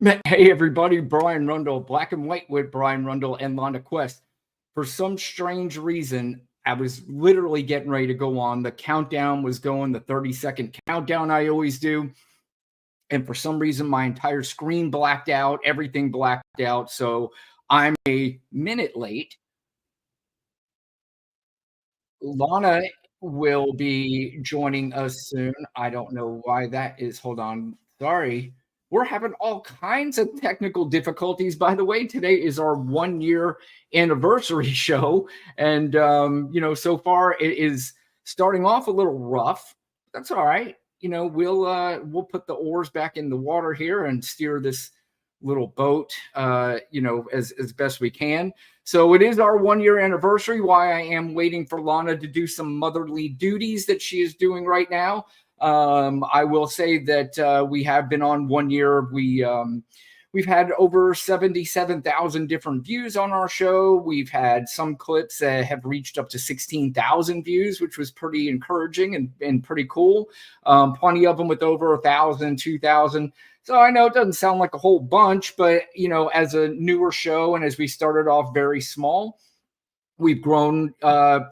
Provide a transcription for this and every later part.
Hey everybody, Brian Rundle, Black and White with Brian Rundle and Londa Quest. For some strange reason, I was literally getting ready to go on. The countdown was going, the 30-second countdown I always do. And for some reason, my entire screen blacked out, everything blacked out. So I'm a minute late. Lana will be joining us soon. I don't know why that is. Hold on. Sorry. We're having all kinds of technical difficulties. By the way, today is our 1 year anniversary show. And, so far it is starting off a little rough. That's all right. We'll put the oars back in the water here and steer this little boat, as best we can. So it is our 1 year anniversary. Why I am waiting for Lana to do some motherly duties that she is doing right now. I will say that we have been on 1 year. We've had over 77,000 different views on our show. We've had some clips that have reached up to 16,000 views, which was pretty encouraging and pretty cool. Plenty of them with over 1,000, 2,000. So I know it doesn't sound like a whole bunch, but as a newer show and as we started off very small, we've grown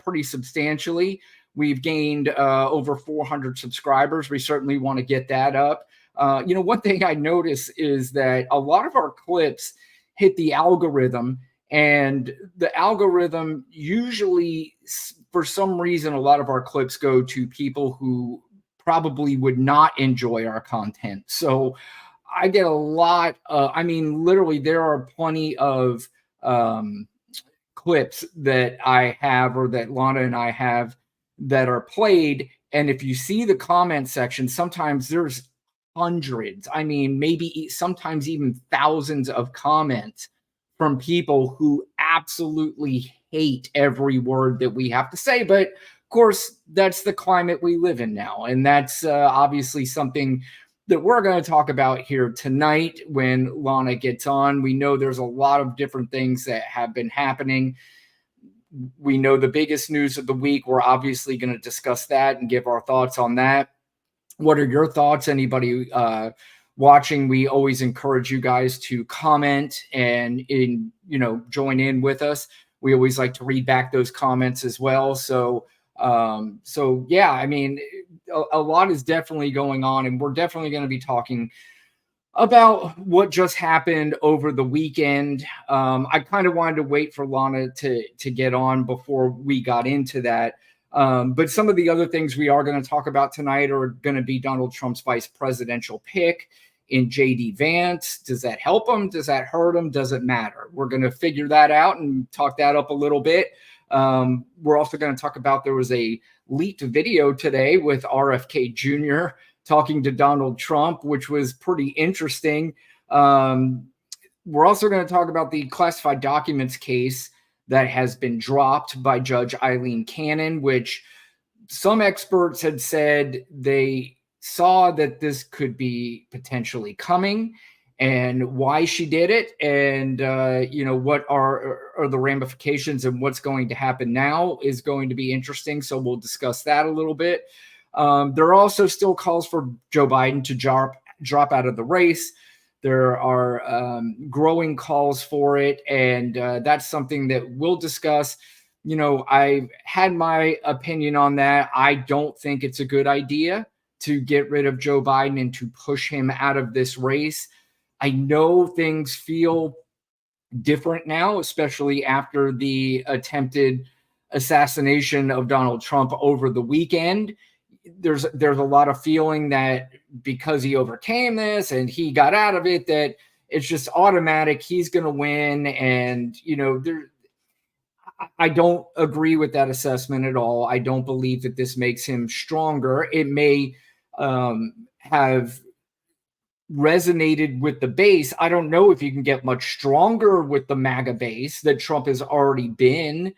pretty substantially. We've gained over 400 subscribers. We certainly want to get that up. One thing I notice is that a lot of our clips hit the algorithm, and the algorithm usually, for some reason, a lot of our clips go to people who probably would not enjoy our content. So I get a lot. Literally, there are plenty of clips that I have or that Lana and I have that are played. And if you see the comment section, sometimes there's hundreds, maybe sometimes even thousands of comments from people who absolutely hate every word that we have to say. But of course, that's the climate we live in now. And that's obviously something that we're going to talk about here tonight when Lana gets on. We know there's a lot of different things that have been happening. We know the biggest news of the week. We're obviously going to discuss that and give our thoughts on that. What are your thoughts? Anybody watching, we always encourage you guys to comment and join in with us. We always like to read back those comments as well. So yeah, a lot is definitely going on, and we're definitely going to be talking about what just happened over the weekend. I kind of wanted to wait for Lana to get on before we got into that. But some of the other things we are going to talk about tonight are going to be Donald Trump's vice presidential pick in J.D. Vance. Does that help him? Does that hurt him? Does it matter? We're going to figure that out and talk that up a little bit. We're also going to talk about, there was a leaked video today with RFK Jr. talking to Donald Trump, which was pretty interesting. We're also going to talk about the classified documents case that has been dropped by Judge Eileen Cannon, which some experts had said they saw that this could be potentially coming, and why she did it, and what are the ramifications, and what's going to happen now is going to be interesting. So we'll discuss that a little bit. There are also still calls for Joe Biden to drop out of the race. There are growing calls for it, and that's something that we'll discuss. I've had my opinion on that. I don't think it's a good idea to get rid of Joe Biden and to push him out of this race. I know things feel different now, especially after the attempted assassination of Donald Trump over the weekend. There's a lot of feeling that because he overcame this and he got out of it, that it's just automatic, he's going to win. And, I don't agree with that assessment at all. I don't believe that this makes him stronger. It may have resonated with the base. I don't know if you can get much stronger with the MAGA base that Trump has already been.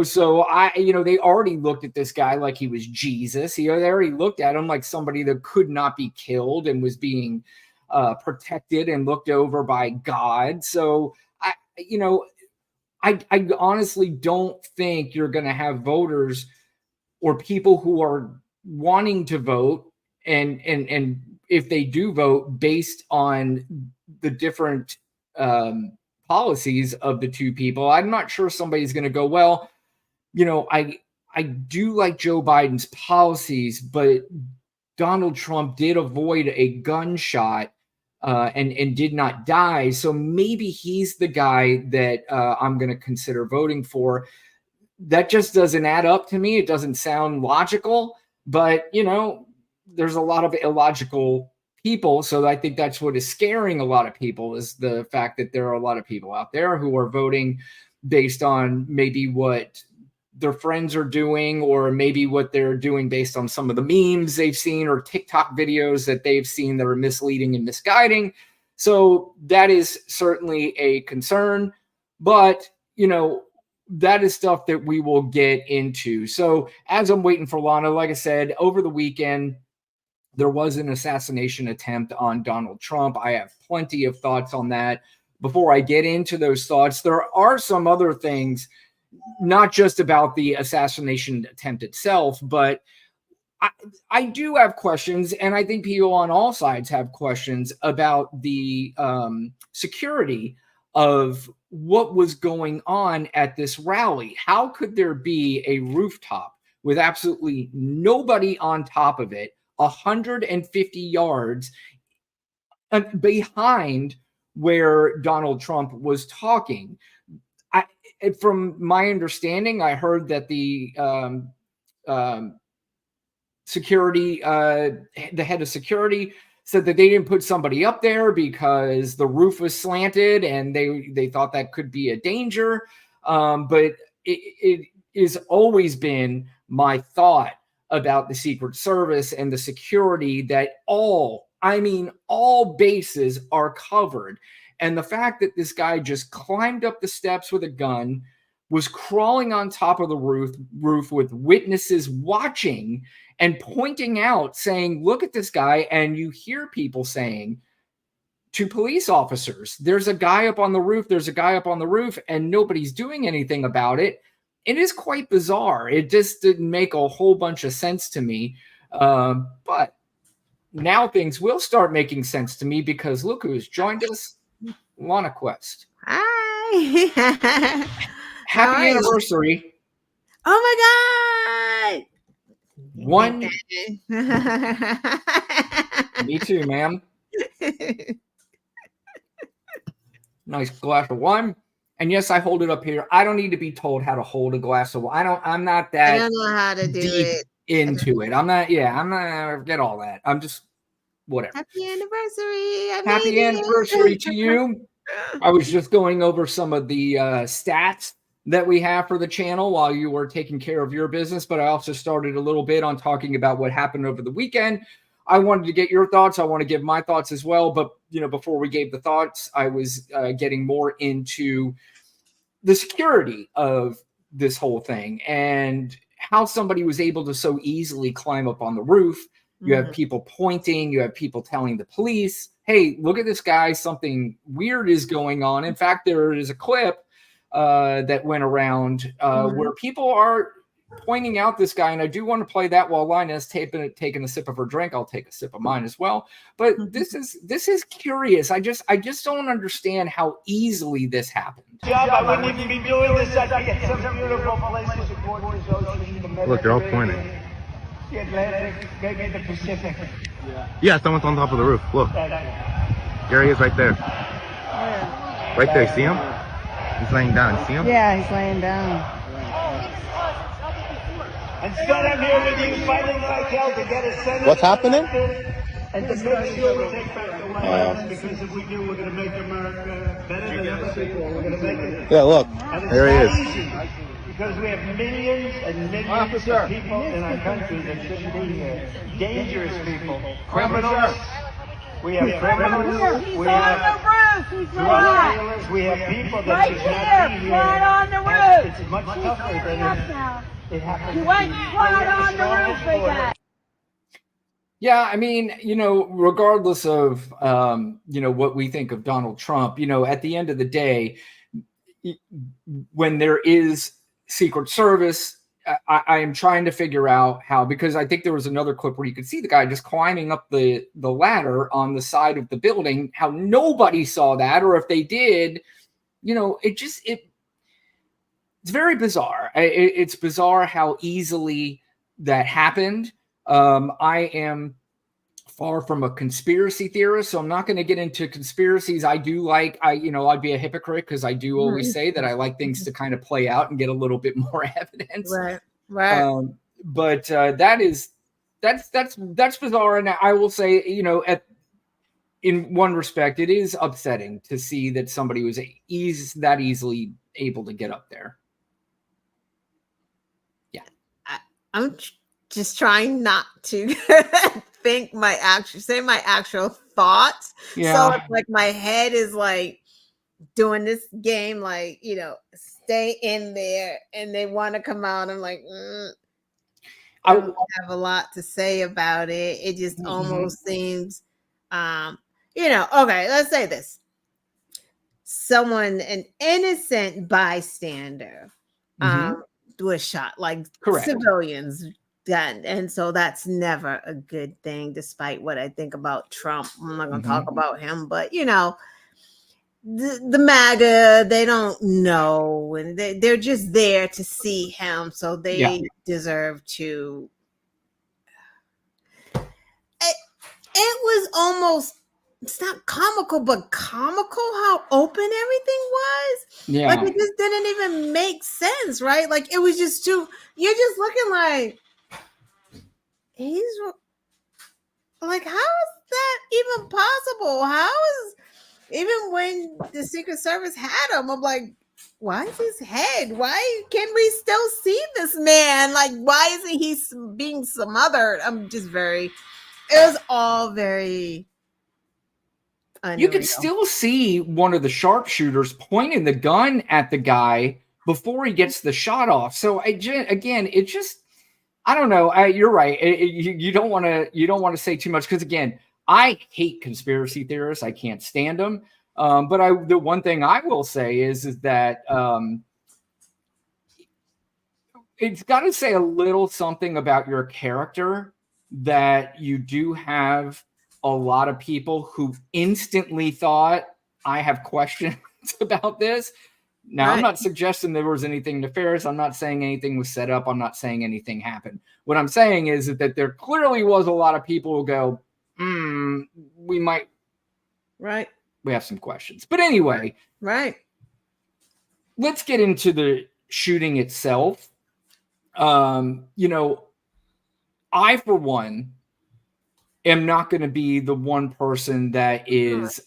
So they already looked at this guy like he was Jesus. They already looked at him like somebody that could not be killed and was being protected and looked over by God. So I honestly don't think you're going to have voters or people who are wanting to vote, and if they do vote based on the different policies of the two people, I'm not sure somebody's going to go, well, I do like Joe Biden's policies, but Donald Trump did avoid a gunshot and did not die. So maybe he's the guy that I'm going to consider voting for. That just doesn't add up to me. It doesn't sound logical, but there's a lot of illogical people. So I think that's what is scaring a lot of people, is the fact that there are a lot of people out there who are voting based on maybe what their friends are doing, or maybe what they're doing based on some of the memes they've seen or TikTok videos that they've seen that are misleading and misguiding. So that is certainly a concern, but that is stuff that we will get into. So as I'm waiting for Lana, like I said, over the weekend, there was an assassination attempt on Donald Trump. I have plenty of thoughts on that. Before I get into those thoughts, there are some other things, not just about the assassination attempt itself, but I do have questions, and I think people on all sides have questions about the security of what was going on at this rally. How could there be a rooftop with absolutely nobody on top of it, 150 yards behind where Donald Trump was talking? From my understanding, I heard that the security, the head of security, said that they didn't put somebody up there because the roof was slanted and they thought that could be a danger. But it has always been my thought about the Secret Service and the security that all bases are covered. And the fact that this guy just climbed up the steps with a gun, was crawling on top of the roof with witnesses watching and pointing out, saying, look at this guy. And you hear people saying to police officers, there's a guy up on the roof, and nobody's doing anything about it. It is quite bizarre. It just didn't make a whole bunch of sense to me. But now things will start making sense to me, because look who's joined us. Lana Quest. Hi. Happy anniversary. Oh my God. Me too, ma'am. Nice glass of wine. And yes, I hold it up here. I don't need to be told how to hold a glass of wine. I'm not that I don't know how to do it. Into it. I'm not forget all that. I'm just whatever. Happy anniversary. Happy anniversary to you. I was just going over some of the stats that we have for the channel while you were taking care of your business, but I also started a little bit on talking about what happened over the weekend. I wanted to get your thoughts. I want to give my thoughts as well. But, before we gave the thoughts, I was getting more into the security of this whole thing and how somebody was able to so easily climb up on the roof. You have people pointing, you have people telling the police, hey, look at this guy, something weird is going on. In fact, there is a clip that went around where people are pointing out this guy, and I do want to play that while Lina's taking a sip of her drink. I'll take a sip of mine as well. But this is curious. I just don't understand how easily this happened. I wouldn't even be doing this. I'd be at some beautiful places of gorgeous ocean, the Mediterranean. Look, they're all pointing. The Atlantic, maybe the Pacific. Yeah, someone's on top of the roof. Look. There he is right there. Right there, see him? He's laying down. See him? Yeah, he's laying down. And still I'm here with you fighting like hell to get a Senate. What's happening? And to make sure we take back the White House, because if we do, we're going to make America better than ever before. We're going to make it. Yeah, look. There he is. Easy, because we have millions and millions of people in our country that shouldn't be here. Dangerous people. Criminals. We have criminals. We have drug dealers. We have people that should not be here. On the roof. It's much tougher than it happens. You went flat on the roof with that. Yeah, I mean, regardless of, what we think of Donald Trump, at the end of the day, when there is Secret Service I am trying to figure out how, because I think there was another clip where you could see the guy just climbing up the ladder on the side of the building, how nobody saw that, or if they did, it's very bizarre. It's bizarre how easily that happened. I am far from a conspiracy theorist, so I'm not going to get into conspiracies. I'd be a hypocrite because I do always say that I like things to kind of play out and get a little bit more evidence. Right. But that's bizarre, and I will say, in one respect, it is upsetting to see that somebody was that easily able to get up there. Yeah, I'm just trying not to say my actual thoughts. Yeah. So it's like my head is like doing this game, like, stay in there, and they want to come out. I'm like, I don't have a lot to say about it. It just almost seems, okay, let's say this. an innocent bystander, was shot, like Correct. civilians done. And so that's never a good thing, despite what I think about Trump. I'm not going to talk about him, but the MAGA, they don't know, and they're just there to see him, so they deserve to. It was almost, it's not comical, but comical how open everything was. Yeah. Like, it just didn't even make sense, right? Like, it was just you're just looking like, he's like, how is that even possible? How is, even when the Secret Service had him, I'm like, why is his head? Why can we still see this man? Like, why isn't he being smothered? I'm just it was all very unreal. You could still see one of the sharpshooters pointing the gun at the guy before he gets the shot off. So I don't know. You're right. You don't want to say too much, because again, I hate conspiracy theorists. I can't stand them. But the one thing I will say is that it's got to say a little something about your character that you do have a lot of people who instantly thought, I have questions about this. Now, I'm not suggesting there was anything nefarious. I'm not saying anything was set up. I'm not saying anything happened. What I'm saying is that there clearly was a lot of people who go, we might. Right. We have some questions. But anyway. Right. Let's get into the shooting itself. I, for one, am not going to be the one person that is.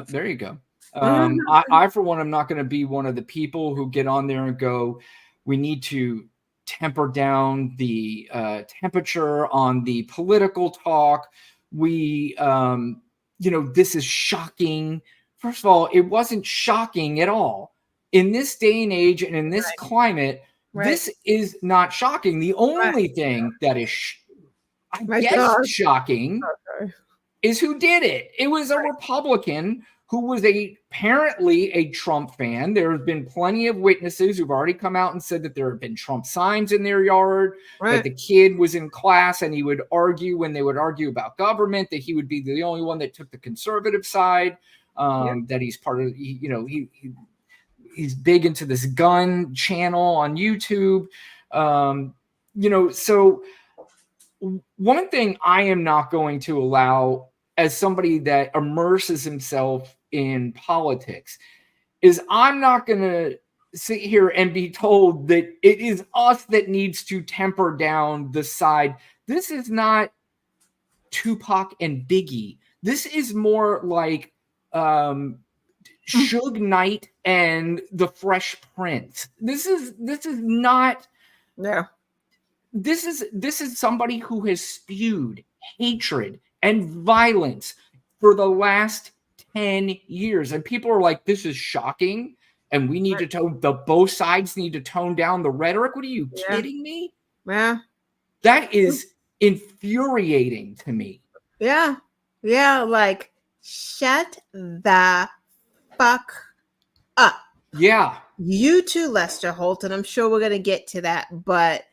There you go. I, for one, am not going to be one of the people who get on there and go, we need to temper down the temperature on the political talk. This is shocking. First of all, it wasn't shocking at all. In this day and age and in this climate, this is not shocking. The only thing that is, shocking is who did it. It was a Republican who was apparently a Trump fan. There have been plenty of witnesses who've already come out and said that there have been Trump signs in their yard, that the kid was in class and he would argue, when they would argue about government, that he would be the only one that took the conservative side, that he's part of, he's big into this gun channel on YouTube. So one thing I am not going to allow, as somebody that immerses himself in politics, is I'm not going to sit here and be told that it is us that needs to temper down the side. This is not Tupac and Biggie. This is more like Suge Knight and the Fresh Prince. This is not. Yeah. This is somebody who has spewed hatred and violence for the last 10 years. And people are like, this is shocking. And we need both sides need to tone down the rhetoric. What are you kidding me? Yeah. That is infuriating to me. Yeah. Yeah. Like, shut the fuck up. Yeah. You too, Lester Holt, and I'm sure we're gonna get to that, but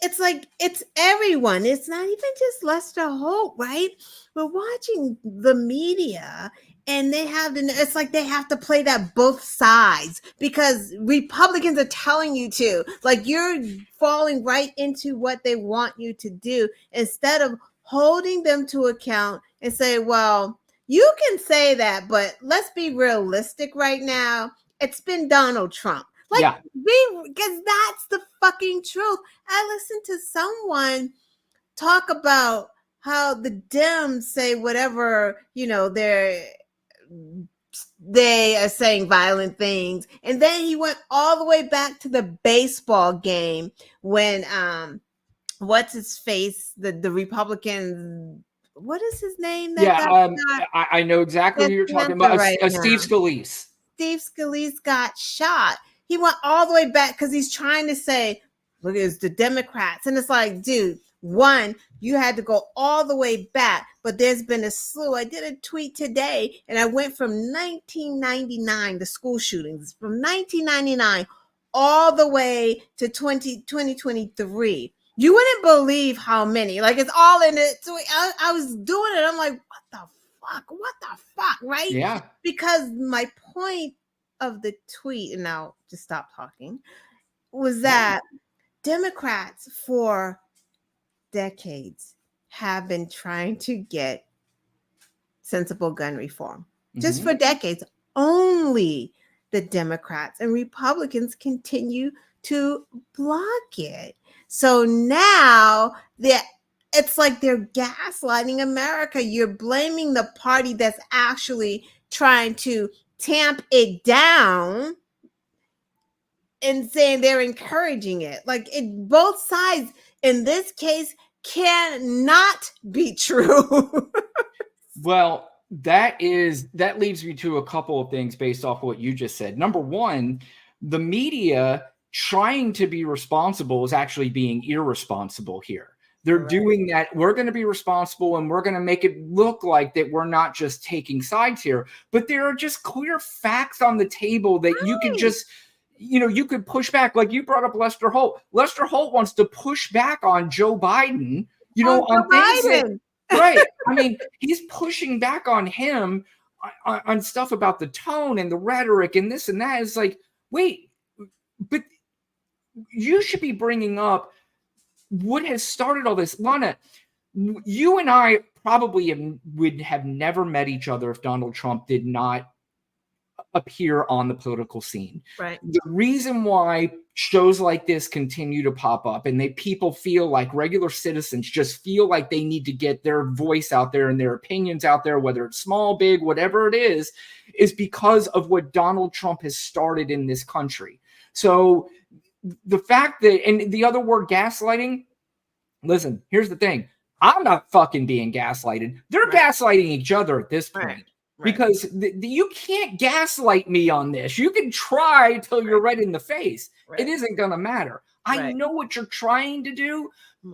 it's like it's everyone. It's not even just Lester Holt, right? We're watching the media and it's like they have to play that both sides because Republicans are telling you to. Like you're falling right into what they want you to do instead of holding them to account and say, well, you can say that, but let's be realistic right now. It's been Donald Trump. Like, Yeah. because that's the fucking truth. I listened to someone talk about how the Dems say whatever, they are saying violent things. And then he went all the way back to the baseball game when what's his face, the Republican, what is his name that Yeah. got I know exactly who you're talking about. right Steve now? Scalise. Steve Scalise got shot. He went all the way back because he's trying to say, look, it's the Democrats. And it's like, dude, one, you had to go all the way back, but there's been a slew. I did a tweet today and I went from 1999, the school shootings, from 1999 all the way to 2023. You wouldn't believe how many. Like, it's all in it. So I was doing it. I'm like, what the fuck, right? Yeah. Because my point of the tweet, and now just stop talking, was that Democrats for decades have been trying to get sensible gun reform. Just for decades. Only the Democrats and Republicans continue to block it. So now it's like they're gaslighting America. You're blaming the party that's actually trying to tamp it down and saying they're encouraging it. Like both sides in this case cannot be true. Well, that leads me to a couple of things based off what you just said. Number one, the media trying to be responsible is actually being irresponsible here. They're doing that. We're going to be responsible and we're going to make it look like that we're not just taking sides here, but there are just clear facts on the table that you can just, you could push back. Like you brought up Lester Holt. Lester Holt wants to push back on Joe Biden, on things that, right. I mean, he's pushing back on him on stuff about the tone and the rhetoric and this and that. It's like, wait, but you should be bringing up what has started all this. Lana, you and I probably would have never met each other if Donald Trump did not appear on the political scene. Right. The reason why shows like this continue to pop up and people feel like regular citizens just feel like they need to get their voice out there and their opinions out there, whether it's small, big, whatever it is because of what Donald Trump has started in this country. So the fact that, and the other word, gaslighting, listen, here's the thing. I'm not fucking being gaslighted. They're gaslighting each other at this point. Because you can't gaslight me on this. You can try till you're red in the face. It isn't going to matter. I know what you're trying to do.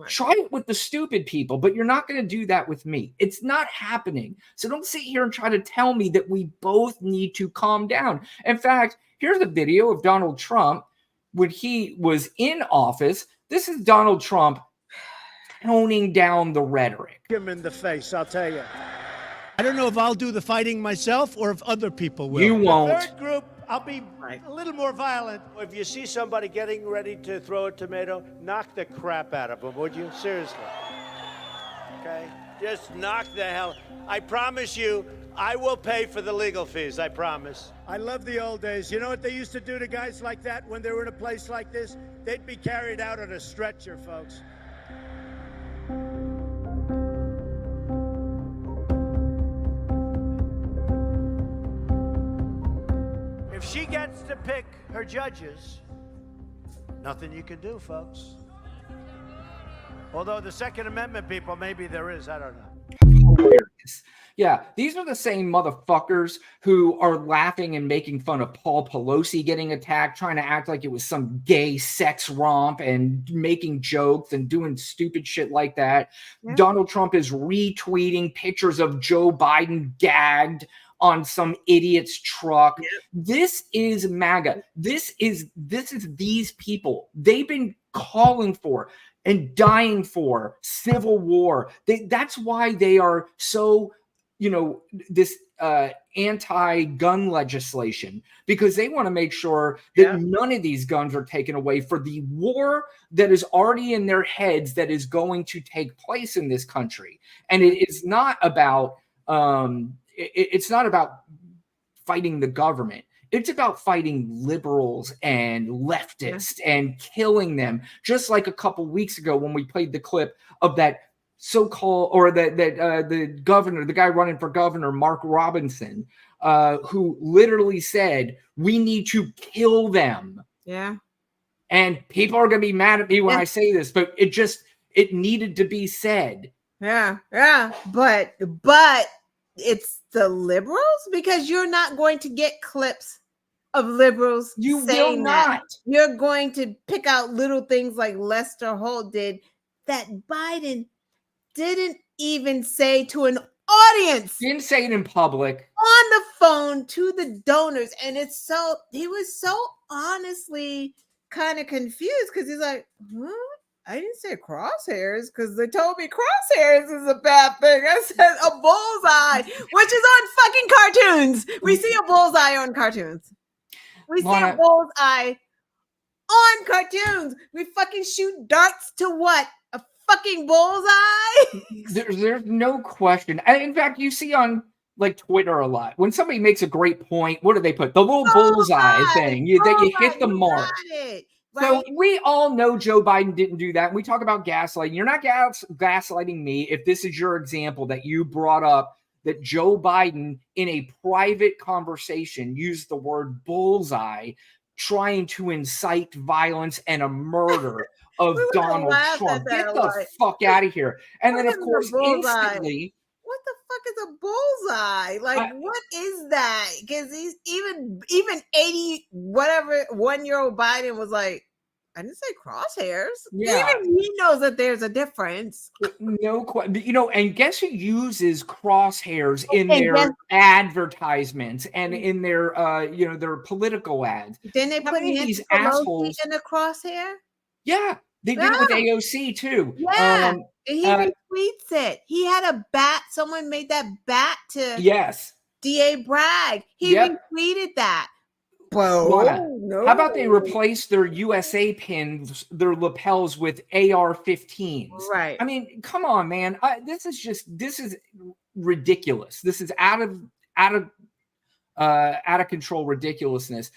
Try it with the stupid people, but you're not going to do that with me. It's not happening. So don't sit here and try to tell me that we both need to calm down. In fact, here's a video of Donald Trump when he was in office. This is Donald Trump toning down the rhetoric. Give him in the face, I'll tell you. I don't know if I'll do the fighting myself or if other people will. You won't. Third group, I'll be a little more violent. If you see somebody getting ready to throw a tomato, knock the crap out of them, would you? Seriously. Okay? Just knock the hell. I promise you, I will pay for the legal fees. I promise. I love the old days. You know what they used to do to guys like that when they were in a place like this? They'd be carried out on a stretcher, folks. If she gets to pick her judges, nothing you can do, folks. Although the Second Amendment people, maybe there is, I don't know. Hilarious. Yeah, these are the same motherfuckers who are laughing and making fun of Paul Pelosi getting attacked, trying to act like it was some gay sex romp and making jokes and doing stupid shit like that. Yeah. Donald Trump is retweeting pictures of Joe Biden gagged on some idiot's truck. This is MAGA. This is these people. They've been calling for and dying for civil war. That's why they are so, this anti-gun legislation, because they want to make sure that none of these guns are taken away for the war that is already in their heads that is going to take place in this country. And it is not about it's not about fighting the government. It's about fighting liberals and leftists and killing them. Just like a couple weeks ago when we played the clip of that so-called, or the governor, the guy running for governor, Mark Robinson, who literally said, we need to kill them. Yeah. And people are going to be mad at me when I say this, but it needed to be said. Yeah. But it's the liberals, because you're not going to get clips of liberals saying that. You're going to pick out little things like Lester Holt did that Biden didn't even say to an audience. Didn't say it in public. On the phone to the donors. And he was so honestly kind of confused, because he's like, I didn't say crosshairs because they told me crosshairs is a bad thing. I said a bullseye, which is on fucking cartoons. We see a bullseye on cartoons. We see a bullseye on cartoons. We fucking shoot darts to what? A fucking bullseye? There's no question. In fact, you see on like Twitter a lot, when somebody makes a great point, what do they put? The little bullseye thing. That you hit the mark. Right? So we all know Joe Biden didn't do that. We talk about gaslighting. You're not gaslighting me if this is your example that you brought up, that Joe Biden in a private conversation used the word bullseye, trying to incite violence and a murder of Donald Trump. Get the fuck out of here. And then, of course, instantly... What the fuck is a bullseye? Like, what is that? Because he's even 80 whatever 1-year-old Biden was like, I didn't say crosshairs. Yeah. Even he knows that there's a difference. No question. And guess who uses crosshairs in their advertisements and in their their political ads? Didn't they put these assholes in a crosshair? Yeah. They did it with AOC too. Yeah. And he retweets it. He had a bat. Someone made that bat to DA Bragg. He retweeted that. How about they replace their USA pins, their lapels with AR-15s? Right. I mean, come on, man. This is ridiculous. This is out of control ridiculousness.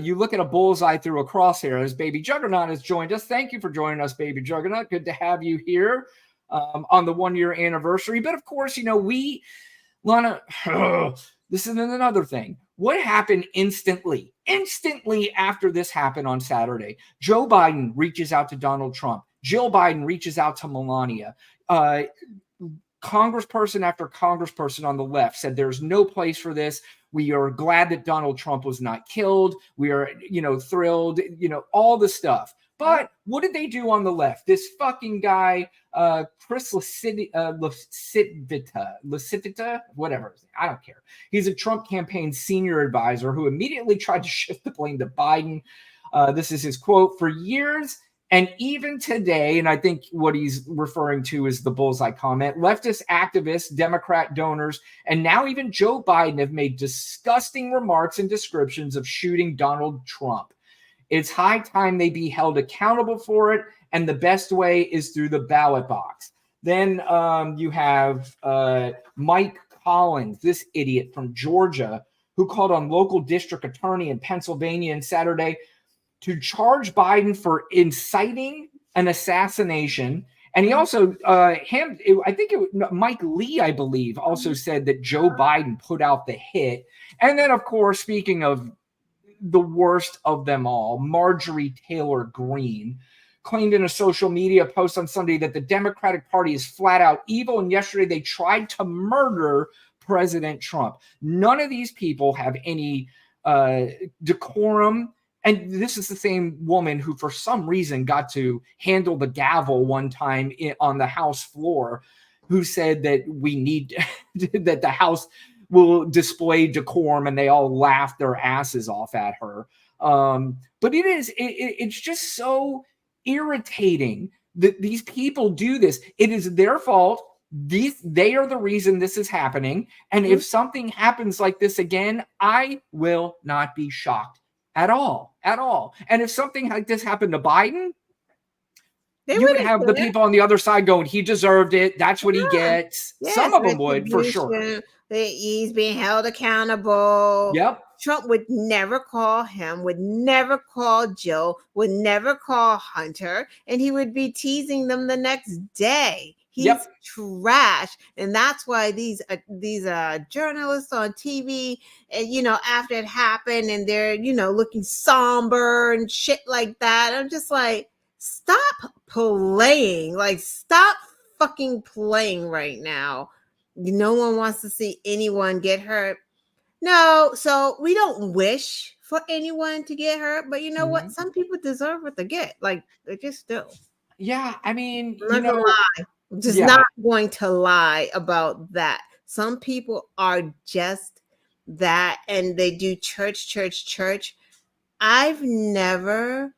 You look at a bullseye through a crosshair. As Baby Juggernaut has joined us. Thank you for joining us, Baby Juggernaut. Good to have you here on the 1-year anniversary. But of course, Lana, this is another thing. What happened instantly after this happened on Saturday? Joe Biden reaches out to Donald Trump. Jill Biden reaches out to Melania. Congressperson after congressperson on the left said there's no place for this. We are glad that Donald Trump was not killed. We are, thrilled, all the stuff. But what did they do on the left? This fucking guy, Chris Lascivita, whatever. I don't care. He's a Trump campaign senior advisor who immediately tried to shift the blame to Biden. This is his quote: "For years and even today," and I think what he's referring to is the bullseye comment, "leftist activists, Democrat donors, and now even Joe Biden have made disgusting remarks and descriptions of shooting Donald Trump. It's high time they be held accountable for it, and the best way is through the ballot box." Then you have Mike Collins, this idiot from Georgia, who called on local district attorney in Pennsylvania on Saturday to charge Biden for inciting an assassination. And he also, Mike Lee, I believe, also said that Joe Biden put out the hit. And then, of course, speaking of the worst of them all, Marjorie Taylor Greene claimed in a social media post on Sunday that the Democratic Party is flat out evil, and yesterday they tried to murder President Trump. None of these people have any decorum. And this is the same woman who, for some reason, got to handle the gavel one time on the House floor, who said that we need that the House will display decorum, and they all laugh their asses off at her. But it's just so irritating that these people do this. It is their fault. They are the reason this is happening. And if something happens like this again, I will not be shocked at all. And if something like this happened to Biden, you would have the people on the other side going, he deserved it. That's what he gets. Yes, some of them would, for sure. He's being held accountable. Yep. Trump would never call him, would never call Joe, would never call Hunter, and he would be teasing them the next day. He's trash, and that's why these journalists on TV, and after it happened, and they're looking somber and shit like that. I'm just like, stop playing, stop fucking playing right now. No one wants to see anyone get hurt. No, so we don't wish for anyone to get hurt, but you know what? Some people deserve what they get. They just do. Yeah, I mean, I'm not gonna lie. I'm just not going to lie about that. Some people are just that, and they do church. I've never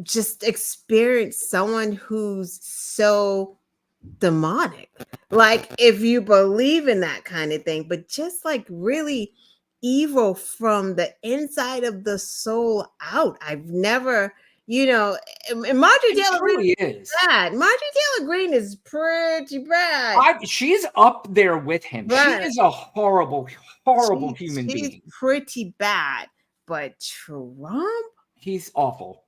just experienced someone who's so demonic. If you believe in that kind of thing, but just really evil from the inside of the soul out. I've never, and Marjorie Taylor Greene is bad. Marjorie Taylor Greene is pretty bad. She's up there with him. Right. She is a horrible human being. She's pretty bad. But Trump? He's awful.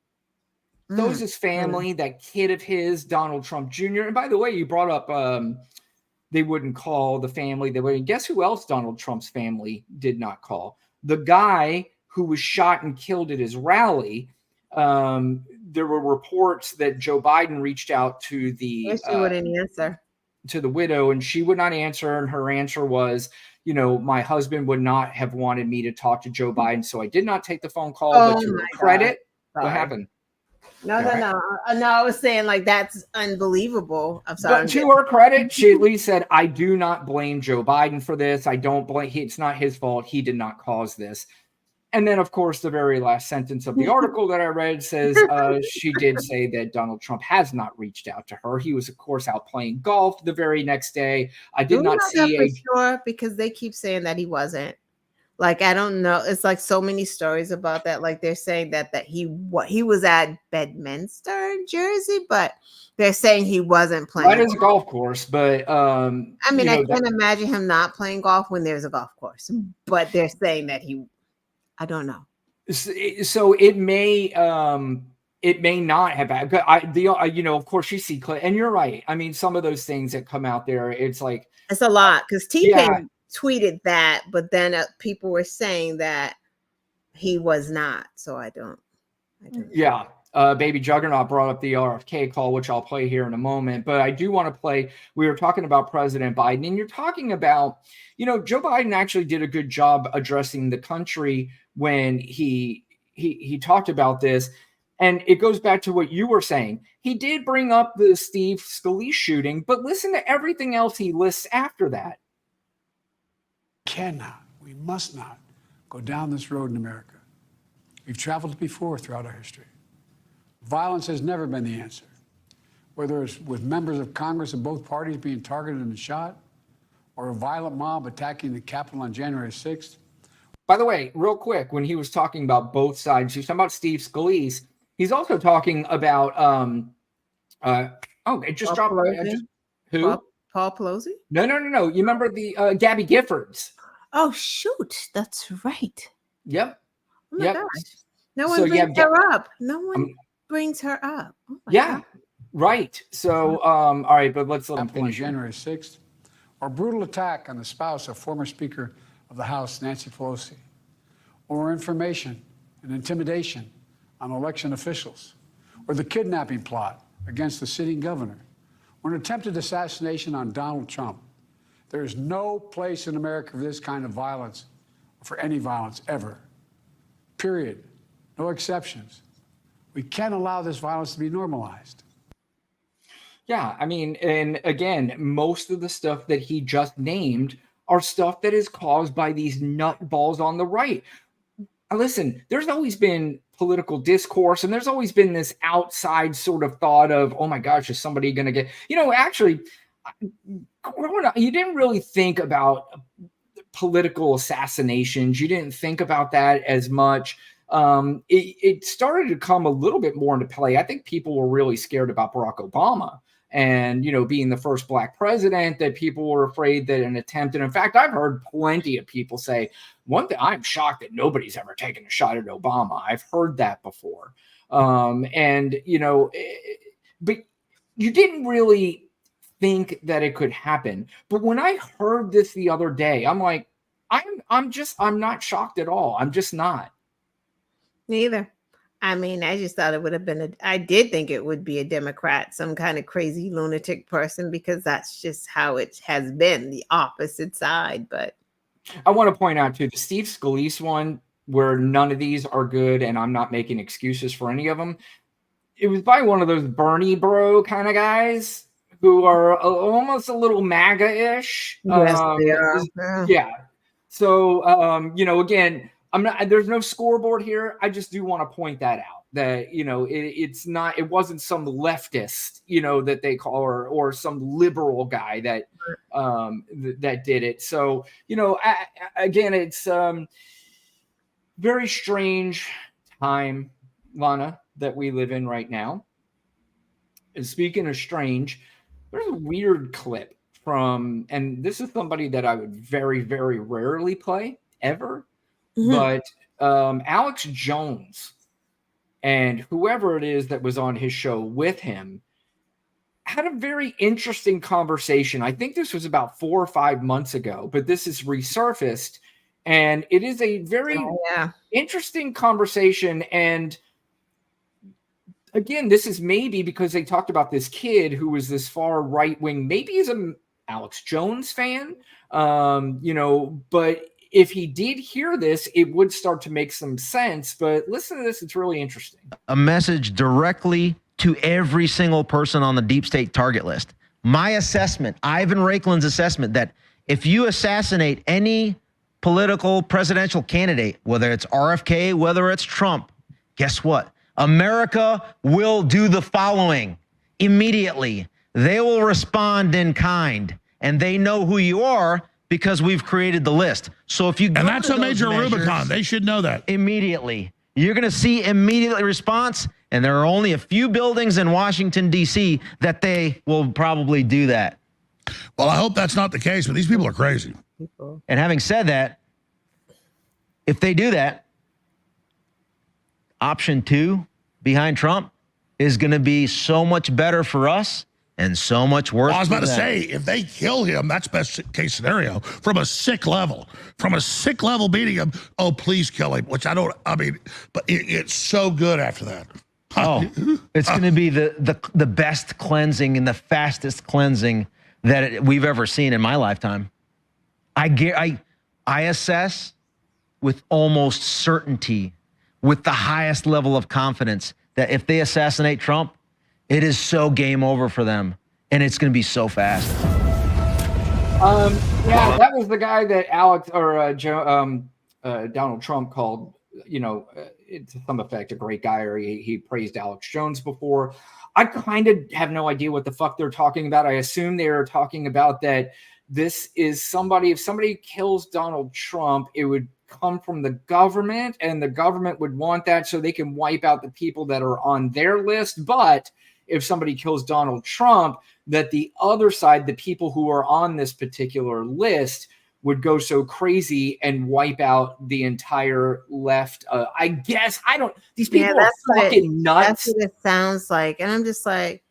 Those his family, that kid of his, Donald Trump Jr. And by the way, you brought up they wouldn't call the family. Guess who else Donald Trump's family did not call? The guy who was shot and killed at his rally. There were reports that Joe Biden reached out to she wouldn't answer. To the widow, and she would not answer. And her answer was, my husband would not have wanted me to talk to Joe Biden, so I did not take the phone call. But to her credit, what happened? No. I was saying that's unbelievable. I'm sorry. But to her credit, she at least said, I do not blame Joe Biden for this. I don't blame. It's not his fault. He did not cause this. And then, of course, the very last sentence of the article that I read says she did say that Donald Trump has not reached out to her. He was, of course, out playing golf the very next day. I did not see for sure, because they keep saying that he wasn't. I don't know. It's so many stories about that. They're saying that he was at Bedminster, Jersey, but they're saying he wasn't playing. That is a golf course, but I can't imagine him not playing golf when there's a golf course. But they're saying that I don't know. So it may not have. Of course, you see, and you're right. I mean, some of those things that come out there, it's a lot, because T-Pain tweeted that, but then people were saying that he was not. So I don't know. Yeah. Baby Juggernaut brought up the RFK call, which I'll play here in a moment. But I do want to play. We were talking about President Biden, and you're talking about, Joe Biden actually did a good job addressing the country when he talked about this. And it goes back to what you were saying. He did bring up the Steve Scalise shooting, but listen to everything else he lists after that. We must not go down this road in America. We've traveled before throughout our history. Violence has never been the answer. Whether it's with members of Congress of both parties being targeted and shot, or a violent mob attacking the Capitol on January 6th. By the way, real quick, when he was talking about both sides, he was talking about Steve Scalise. He's also talking about it just dropped. Who? Paul Pelosi? No. You remember the Gabby Giffords? Oh shoot, that's right. Yep. Oh my gosh. No one brings her up. No one brings her up. Oh God. Right. So all right, but let's let him finish. January 6th, or brutal attack on the spouse of former Speaker of the House, Nancy Pelosi, or information and intimidation on election officials, or the kidnapping plot against the sitting governor, or an attempted assassination on Donald Trump. There is no place in America for this kind of violence, or for any violence ever. Period. No exceptions. We can't allow this violence to be normalized. Yeah, I mean, and again, most of the stuff that he just named are stuff that is caused by these nutballs on the right. Listen, there's always been political discourse, and there's always been this outside sort of thought of, oh my gosh, is somebody going to get, actually, growing up, you didn't really think about political assassinations. You didn't think about that as much. It started to come a little bit more into play. I think people were really scared about Barack Obama and, being the first black president, that people were afraid that an attempt. And in fact, I've heard plenty of people say, one thing, I'm shocked that nobody's ever taken a shot at Obama. I've heard that before. But you didn't really think that it could happen. But when I heard this the other day, I'm like, I'm not shocked at all. I'm just not. Neither. I mean, I just thought it would have been I did think it would be a Democrat, some kind of crazy lunatic person, because that's just how it has been, the opposite side. But I want to point out too, the Steve Scalise one, where none of these are good, and I'm not making excuses for any of them. It was by one of those Bernie bro kind of guys who are almost a little MAGA-ish. yes, they are. Yeah. So, again, I'm not. There's no scoreboard here. I just do want to point that out. That it's not. It wasn't some leftist, that they call, or some liberal guy that that did it. So, again, it's very strange time, Lana, that we live in right now. And speaking of strange, there's a weird clip from, and this is somebody that I would very, very rarely play ever, but Alex Jones and whoever it is that was on his show with him had a very interesting conversation. I think this was about 4 or 5 months ago, but this is resurfaced, and it is a very interesting conversation. And again, this is maybe because they talked about this kid who was this far right wing, maybe he's a Alex Jones fan, but if he did hear this, it would start to make some sense. But listen to this. It's really interesting. A message directly to every single person on the deep state target list. My assessment, Ivan Raiklin's assessment, that if you assassinate any political presidential candidate, whether it's RFK, whether it's Trump, guess what? America will do the following immediately. They will respond in kind, and they know who you are because we've created the list. So if you go, and that's to a major measures, Rubicon. They should know that. Immediately. You're going to see immediate response, and there are only a few buildings in Washington, D.C. that they will probably do that. Well, I hope that's not the case, but these people are crazy. And having said that, if they do that, option 2 behind Trump is going to be so much better for us and so much worse. Well, I was about for to them. say, if they kill him, that's best case scenario from a sick level. From a sick level beating him, oh, please kill him, which but it's so good after that. Oh, it's going to be the best cleansing and the fastest cleansing that we've ever seen in my lifetime. I assess with almost certainty, with the highest level of confidence, that if they assassinate Trump, it is so game over for them, and it's going to be so fast. Yeah, that was the guy that Donald Trump called, to some effect, a great guy, or he praised Alex Jones before. I kind of have no idea what the fuck they're talking about. I assume they are talking about that this is somebody, if somebody kills Donald Trump, it would come from the government, and the government would want that so they can wipe out the people that are on their list. But if somebody kills Donald Trump, that the other side, the people who are on this particular list, would go so crazy and wipe out the entire left. I guess these people are fucking nuts. That's what it sounds like. And I'm just like,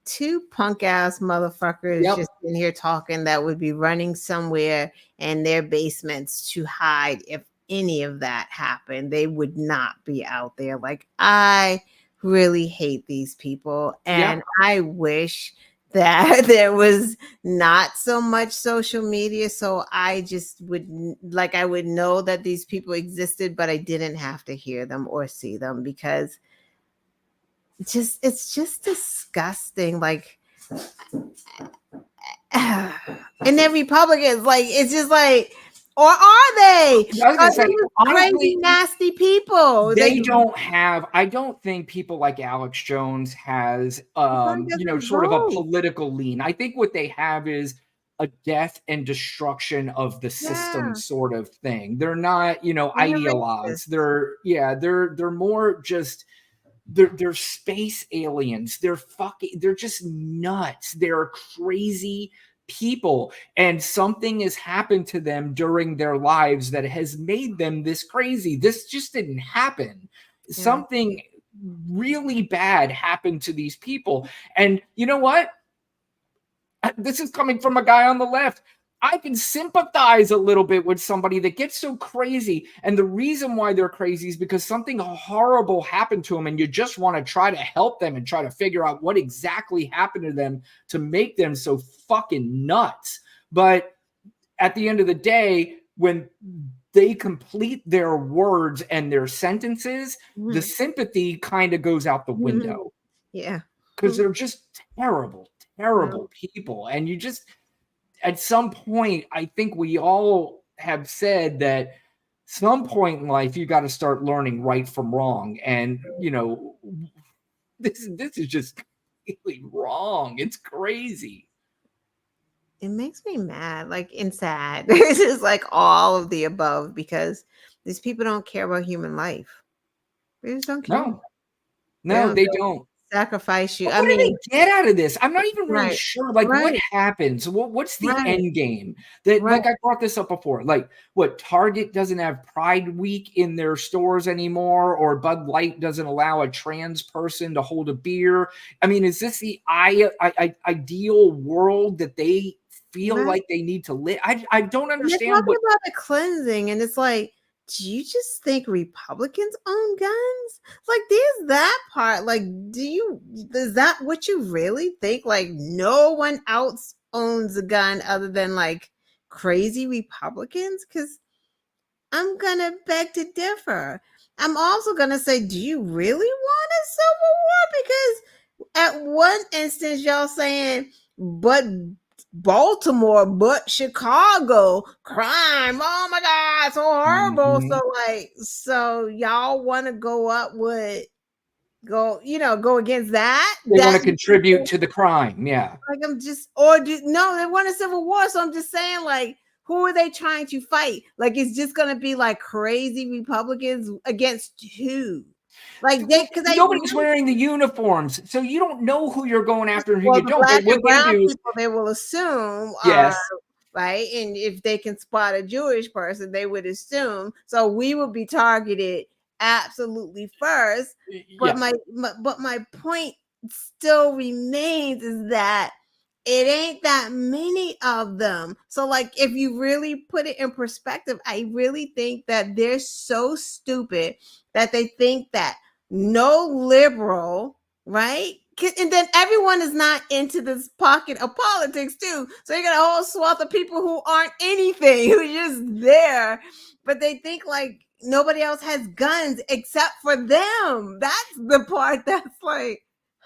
2 punk ass motherfuckers just in here talking that would be running somewhere in their basements to hide if any of that happened. They would not be out there. Like, I really hate these people, and I wish that there was not so much social media, so I just would I would know that these people existed, but I didn't have to hear them or see them, because it's just disgusting. Like, And then Republicans, like, it's just like, or are they? I was gonna Are say, they just honestly, crazy, nasty people? they don't have. I don't think people like Alex Jones has, doesn't sort of a vote. political lean. I think what they have is a death and destruction of the system Yeah. sort of thing. They're not, They're ideologues. They're more just they're space aliens. They're just nuts. They're crazy people, and something has happened to them during their lives that has made them this crazy. This just didn't happen. Something really bad happened to these people. And you know what? This is coming from a guy on the left. I can sympathize a little bit with somebody that gets so crazy. And the reason why they're crazy is because something horrible happened to them, and you just want to try to help them and try to figure out what exactly happened to them to make them so fucking nuts. But at the end of the day, when they complete their words and their sentences, the sympathy kind of goes out the window. Yeah. Because they're just terrible people. And you just, at some point, I think we all have said that some point in life you got to start learning right from wrong. And this is just really wrong. It's crazy. It makes me mad, like, and sad. This is like all of the above, because these people don't care about human life. They just don't care. No, they don't. Sacrifice you. What do they get out of this? I'm not even really Right, sure. Like, what right. happens? What's the Right. end game? That, Right. like, I brought this up before. Like, what, Target doesn't have Pride Week in their stores anymore, or Bud Light doesn't allow a trans person to hold a beer. I mean, is this the ideal world that they feel Right. like they need to live? I don't And they're understand talking what. about the cleansing, and it's like, do you just think Republicans own guns? Like, there's that part. Like, is that what you really think? Like, no one else owns a gun other than like crazy Republicans? Because I'm gonna beg to differ. I'm also gonna say, do you really want a civil war? Because at one instance, y'all saying, but Baltimore, but Chicago, crime. Oh my God, so horrible. Mhm. So y'all want to go up with go against that? They want to That contribute to the crime. Yeah. like no, they want a civil war. So I'm just saying, like, who are they trying to fight? Like, it's just gonna be like crazy Republicans against who? Like Nobody's wearing the uniforms, so you don't know who you're going after and who you the don't. black But what and they brown do is, people they will assume yes, are right, and if they can spot a Jewish person, they would assume. So we would be targeted absolutely first. But yeah. my point still remains is that it ain't that many of them. So, like, if you really put it in perspective, I really think that they're so stupid that they think that no liberal, right? And then everyone is not into this pocket of politics too. So you got a whole swath of people who aren't anything, who are just there, but they think like nobody else has guns except for them. That's the part that's like,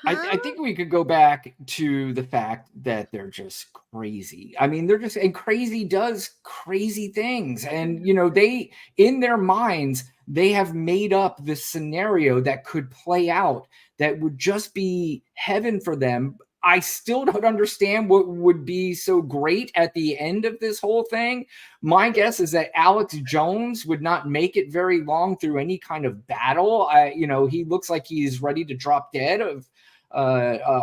I think we could go back to the fact that they're just crazy. I mean, and crazy does crazy things. And, they, in their minds, they have made up this scenario that could play out that would just be heaven for them. I still don't understand what would be so great at the end of this whole thing. My guess is that Alex Jones would not make it very long through any kind of battle. He looks like he's ready to drop dead of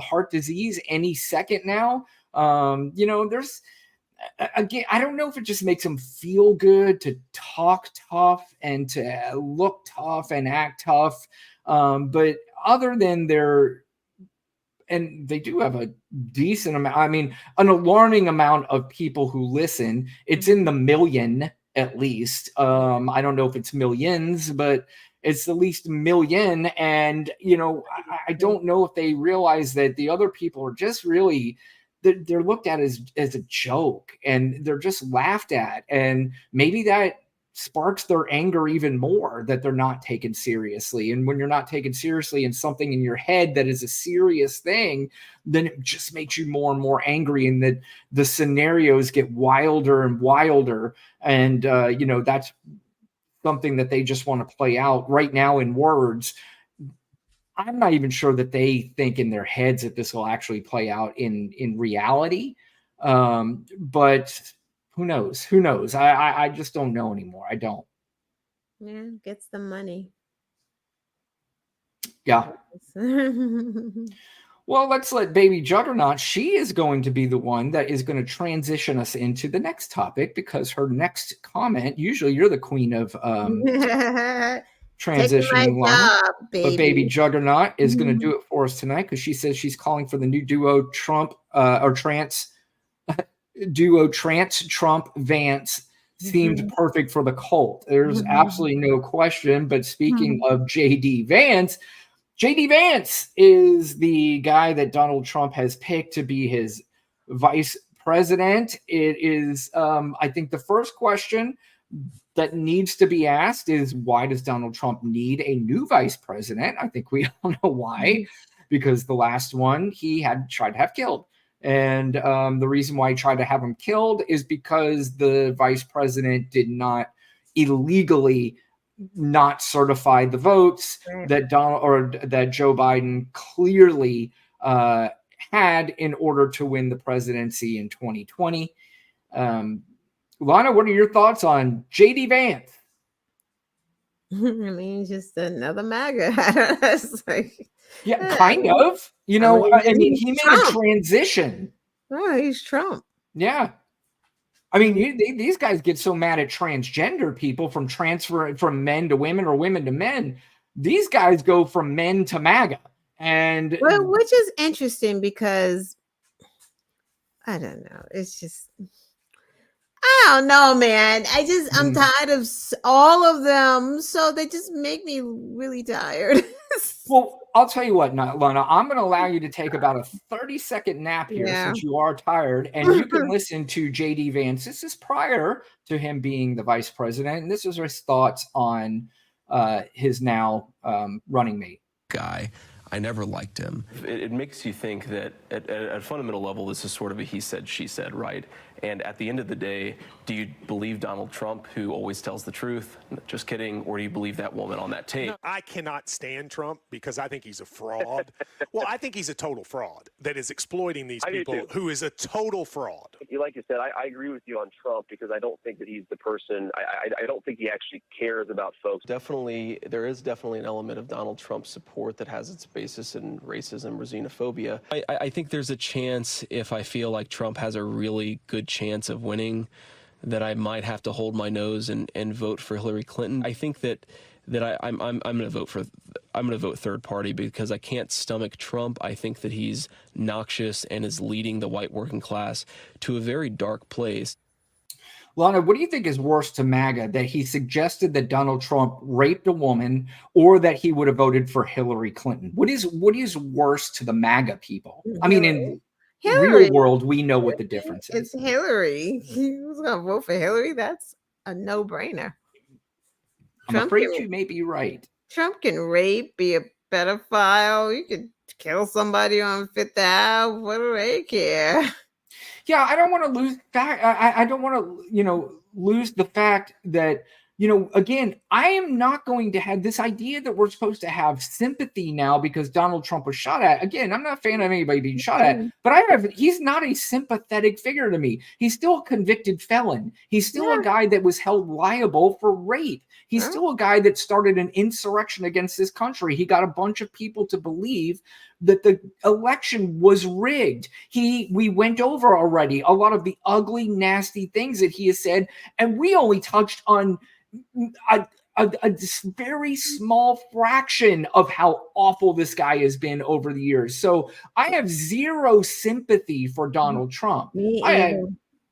heart disease any second now. There's, again, I don't know if it just makes them feel good to talk tough and to look tough and act tough. But other than and they do have a decent amount, I mean, an alarming amount of people who listen. It's in the million at least. I don't know if it's millions, but it's at least a million. And, I don't know if they realize that the other people are just really, they're looked at as a joke, and they're just laughed at. And maybe that sparks their anger even more that they're not taken seriously. And when you're not taken seriously in something in your head that is a serious thing, then it just makes you more and more angry, and that the scenarios get wilder and wilder. And, that's something that they just want to play out right now in words. I'm not even sure that they think in their heads that this will actually play out in reality. But who knows? Who knows? I just don't know anymore. I don't. Yeah, gets the money. Yeah. Well, let's let Baby Juggernaut. She is going to be the one that is going to transition us into the next topic, because her next comment, usually you're the queen of transitioning, Lana. But Baby Juggernaut is going to do it for us tonight, because she says she's calling for the new duo Trump Trump Vance seemed perfect for the cult. There's absolutely no question. But speaking of JD Vance is the guy that Donald Trump has picked to be his vice president. It is, I think, the first question that needs to be asked is, why does Donald Trump need a new vice president? I think we all know why, because the last one he had tried to have killed. And the reason why he tried to have him killed is because the vice president did not illegally not certify the votes that Joe Biden clearly had in order to win the presidency in 2020. Lana, what are your thoughts on JD Vance? I mean, just another MAGA. It's like, kind of. He made a transition. Oh, he's Trump. Yeah. I mean, these guys get so mad at transgender people from transferring from men to women or women to men. These guys go from men to MAGA. And which is interesting, because I don't know. It's just, I don't know, man. I'm tired of all of them. So they just make me really tired. Well, I'll tell you what, Lana, I'm going to allow you to take about a 30-second nap here, since you are tired, and you can listen to JD Vance. This is prior to him being the vice president, and this is his thoughts on his now running mate. Guy. I never liked him. It makes you think that at a fundamental level, this is sort of a he said, she said, right? And at the end of the day, do you believe Donald Trump, who always tells the truth? Just kidding. Or do you believe that woman on that tape? I cannot stand Trump because I think he's a fraud. Well, I think he's a total fraud that is exploiting these people, who is a total fraud. Like you said, I agree with you on Trump, because I don't think that he's the person. I don't think he actually cares about folks. There is definitely an element of Donald Trump's support that has its basis in racism or xenophobia. I think there's a chance, if I feel like Trump has a really good chance of winning, that I might have to hold my nose and vote for Hillary Clinton. I think that I'm going to vote third party, because I can't stomach Trump. I think that he's noxious and is leading the white working class to a very dark place. Lana, what do you think is worse to MAGA, that he suggested that Donald Trump raped a woman, or that he would have voted for Hillary Clinton? What is worse to the MAGA people? I mean, in Hillary. Real world, we know what the difference is. It's Hillary. He was going to vote for Hillary. That's a no-brainer. I'm afraid you may be right. Trump can rape, be a pedophile. You could kill somebody on Fifth Ave. What do they care? Yeah, I don't want to lose fact. I don't want to, lose the fact that, again, I am not going to have this idea that we're supposed to have sympathy now because Donald Trump was shot at. Again, I'm not a fan of anybody being shot at, but he's not a sympathetic figure to me. He's still a convicted felon. He's still a guy that was held liable for rape. He's still a guy that started an insurrection against this country. He got a bunch of people to believe that the election was rigged. We went over already a lot of the ugly, nasty things that he has said, and we only touched on a very small fraction of how awful this guy has been over the years. So I have zero sympathy for Donald Trump. I have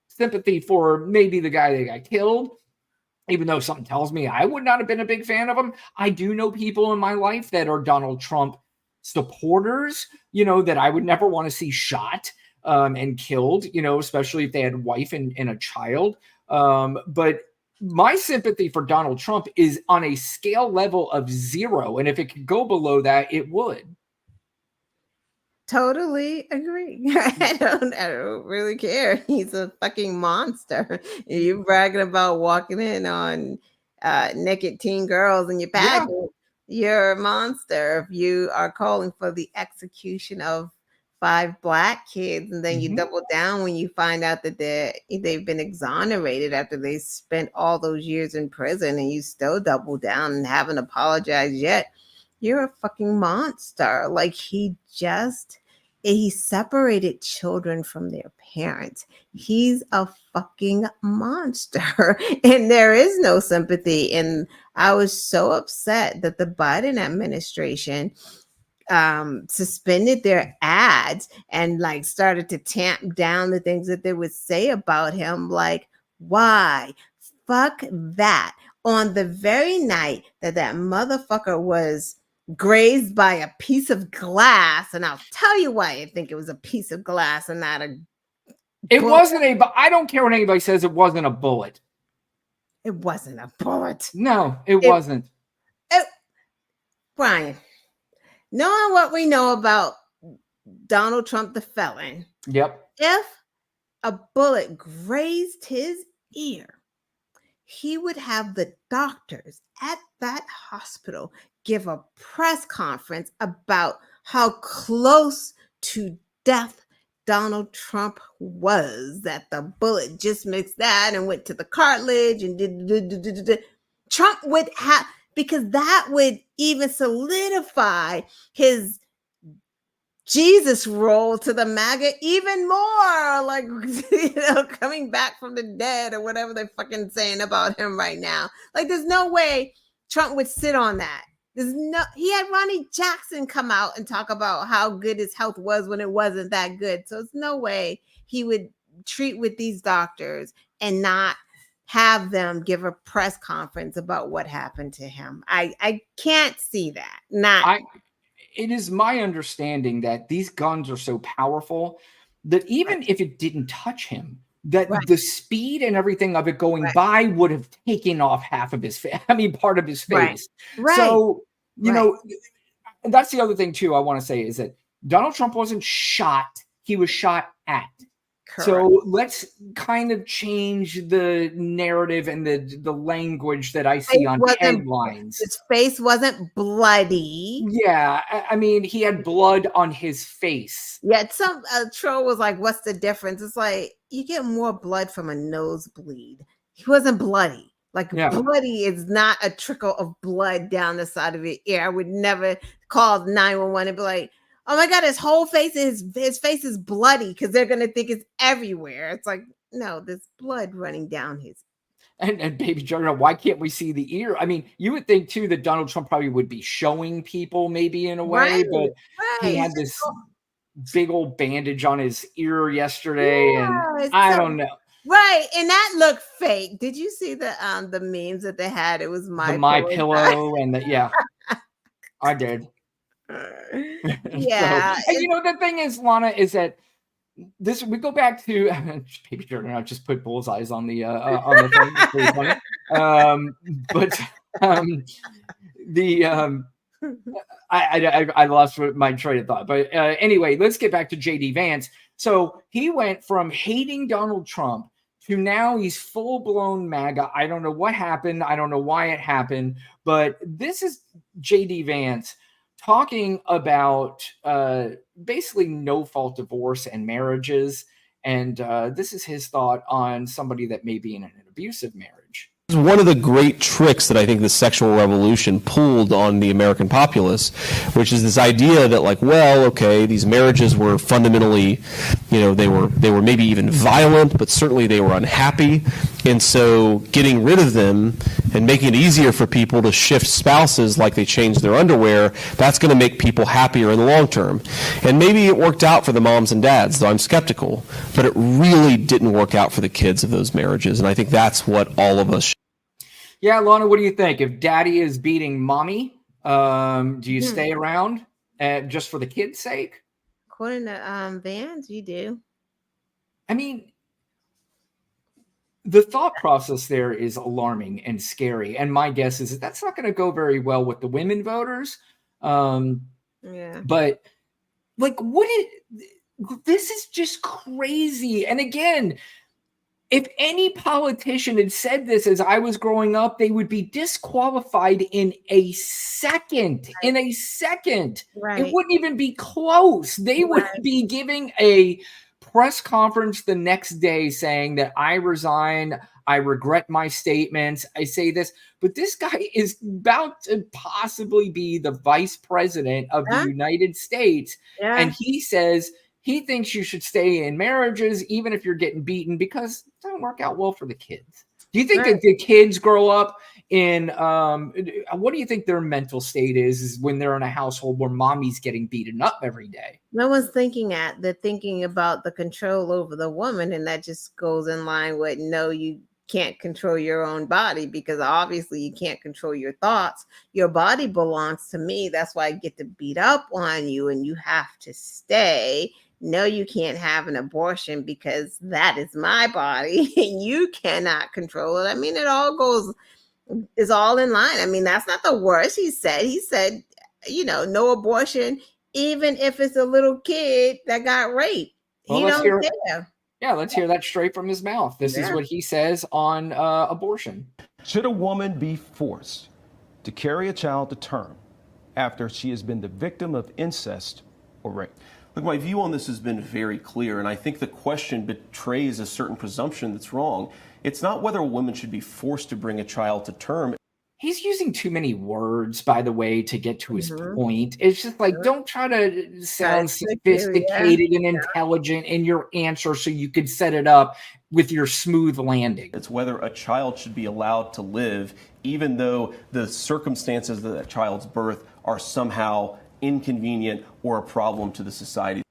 sympathy for maybe the guy that got killed, even though something tells me I would not have been a big fan of him. I do know people in my life that are Donald Trump supporters, that I would never want to see shot and killed, especially if they had a wife and a child. But my sympathy for Donald Trump is on a scale level of 0. And if it could go below that, it would. Totally agree. I don't really care. He's a fucking monster. You bragging about walking in on naked teen girls in your Yeah. pageant. You're a monster. If you are calling for the execution of 5 black kids, and then you double down when you find out that they've been exonerated after they spent all those years in prison, and you still double down and haven't apologized yet. You're a fucking monster. Like he separated children from their parents. He's a fucking monster. And there is no sympathy. And I was so upset that the Biden administration suspended their ads and like started to tamp down the things that they would say about him. Like, why? Fuck that. On the very night that motherfucker was grazed by a piece of glass, and I'll tell you why I think it was a piece of glass and not a It bullet. wasn't a, but I don't care what anybody says, it wasn't a bullet. It wasn't a bullet. No, it wasn't. Brian, knowing what we know about Donald Trump, the felon, Yep. if a bullet grazed his ear, he would have the doctors at that hospital give a press conference about how close to death Donald Trump was, that the bullet just mixed that and went to the cartilage and did. Trump would have, because that would even solidify his Jesus role to the MAGA even more, like, coming back from the dead or whatever they're fucking saying about him right now. Like, there's no way Trump would sit on that. He had Ronnie Jackson come out and talk about how good his health was when it wasn't that good. So there's no way he would treat with these doctors and not have them give a press conference about what happened to him. I can't see that. It is my understanding that these guns are so powerful that even if it didn't touch him, that the speed and everything of it going by would have taken off half of his face. I mean, part of his face. Right. So, you know, and that's the other thing too I want to say is that Donald Trump wasn't shot. He was shot at. Correct. So let's kind of change the narrative and the language that I see on headlines. His face wasn't bloody. Yeah, I mean, he had blood on his face. Yeah, some troll was like, "What's the difference?" It's like you get more blood from a nosebleed. He wasn't bloody. Like bloody is not a trickle of blood down the side of your ear. I would never call 911 and be like, "Oh my God, his whole face his face is bloody," because they're gonna think it's everywhere. It's like, no, there's blood running down his. And baby Juggernaut, why can't we see the ear? I mean, you would think too that Donald Trump probably would be showing people maybe in a way, but he had this big old bandage on his ear yesterday, and I don't know. Right, and that looked fake. Did you see the memes that they had? It was my pillow and the I did. Yeah. So, and you know the thing is, Lana, is that this we go back to baby Juggernaut just put bullseyes on the thing. It's pretty funny. I lost my train of thought. But anyway, let's get back to JD Vance. So he went from hating Donald Trump to now he's full-blown MAGA. I don't know what happened. I don't know why it happened. But this is JD Vance talking about basically no-fault divorce and marriages. And this is his thought on somebody that may be in an abusive marriage. One of the great tricks that I think the sexual revolution pulled on the American populace, which is this idea that, like, well, okay, these marriages were fundamentally, you know, they were maybe even violent, but certainly they were unhappy, and so getting rid of them and making it easier for people to shift spouses like they change their underwear, that's going to make people happier in the long term. And maybe it worked out for the moms and dads, though I'm skeptical, but it really didn't work out for the kids of those marriages, and I think that's what all of us. Yeah, Lana, what do you think? If daddy is beating mommy, do you stay around just for the kids' sake? According to Vance, you do. I mean, the thought process there is alarming and scary. And my guess is that that's not going to go very well with the women voters. Yeah. But like, this is just crazy. And again, if any politician had said this as I was growing up, they would be disqualified in a second. In a second. It Right. wouldn't even be close. They would be giving a press conference the next day saying that I resign. I regret my statements. I say this, but this guy is about to possibly be the vice president of the Yeah. United States. Yeah. And he says he thinks you should stay in marriages, even if you're getting beaten, because it doesn't work out well for the kids. Do you think that the kids grow up in, what do you think their mental state is when they're in a household where mommy's getting beaten up every day? No one's they're thinking about the control over the woman, and that just goes in line with, no, you can't control your own body, because obviously you can't control your thoughts. Your body belongs to me. That's why I get to beat up on you, and you have to stay. No, you can't have an abortion because that is my body and you cannot control it. I mean, is all in line. I mean, that's not the worst he said. He said, no abortion, even if it's a little kid that got raped. Well, He don't care. Yeah, let's hear that straight from his mouth. This is what he says on abortion. Should a woman be forced to carry a child to term after she has been the victim of incest or rape? Look, my view on this has been very clear, and I think the question betrays a certain presumption that's wrong. It's not whether a woman should be forced to bring a child to term. He's using too many words, by the way, to get to his point. It's just like, don't try to sound sophisticated and intelligent in your answer so you could set it up with your smooth landing. It's whether a child should be allowed to live, even though the circumstances of that child's birth are somehow inconvenient or a problem to the society.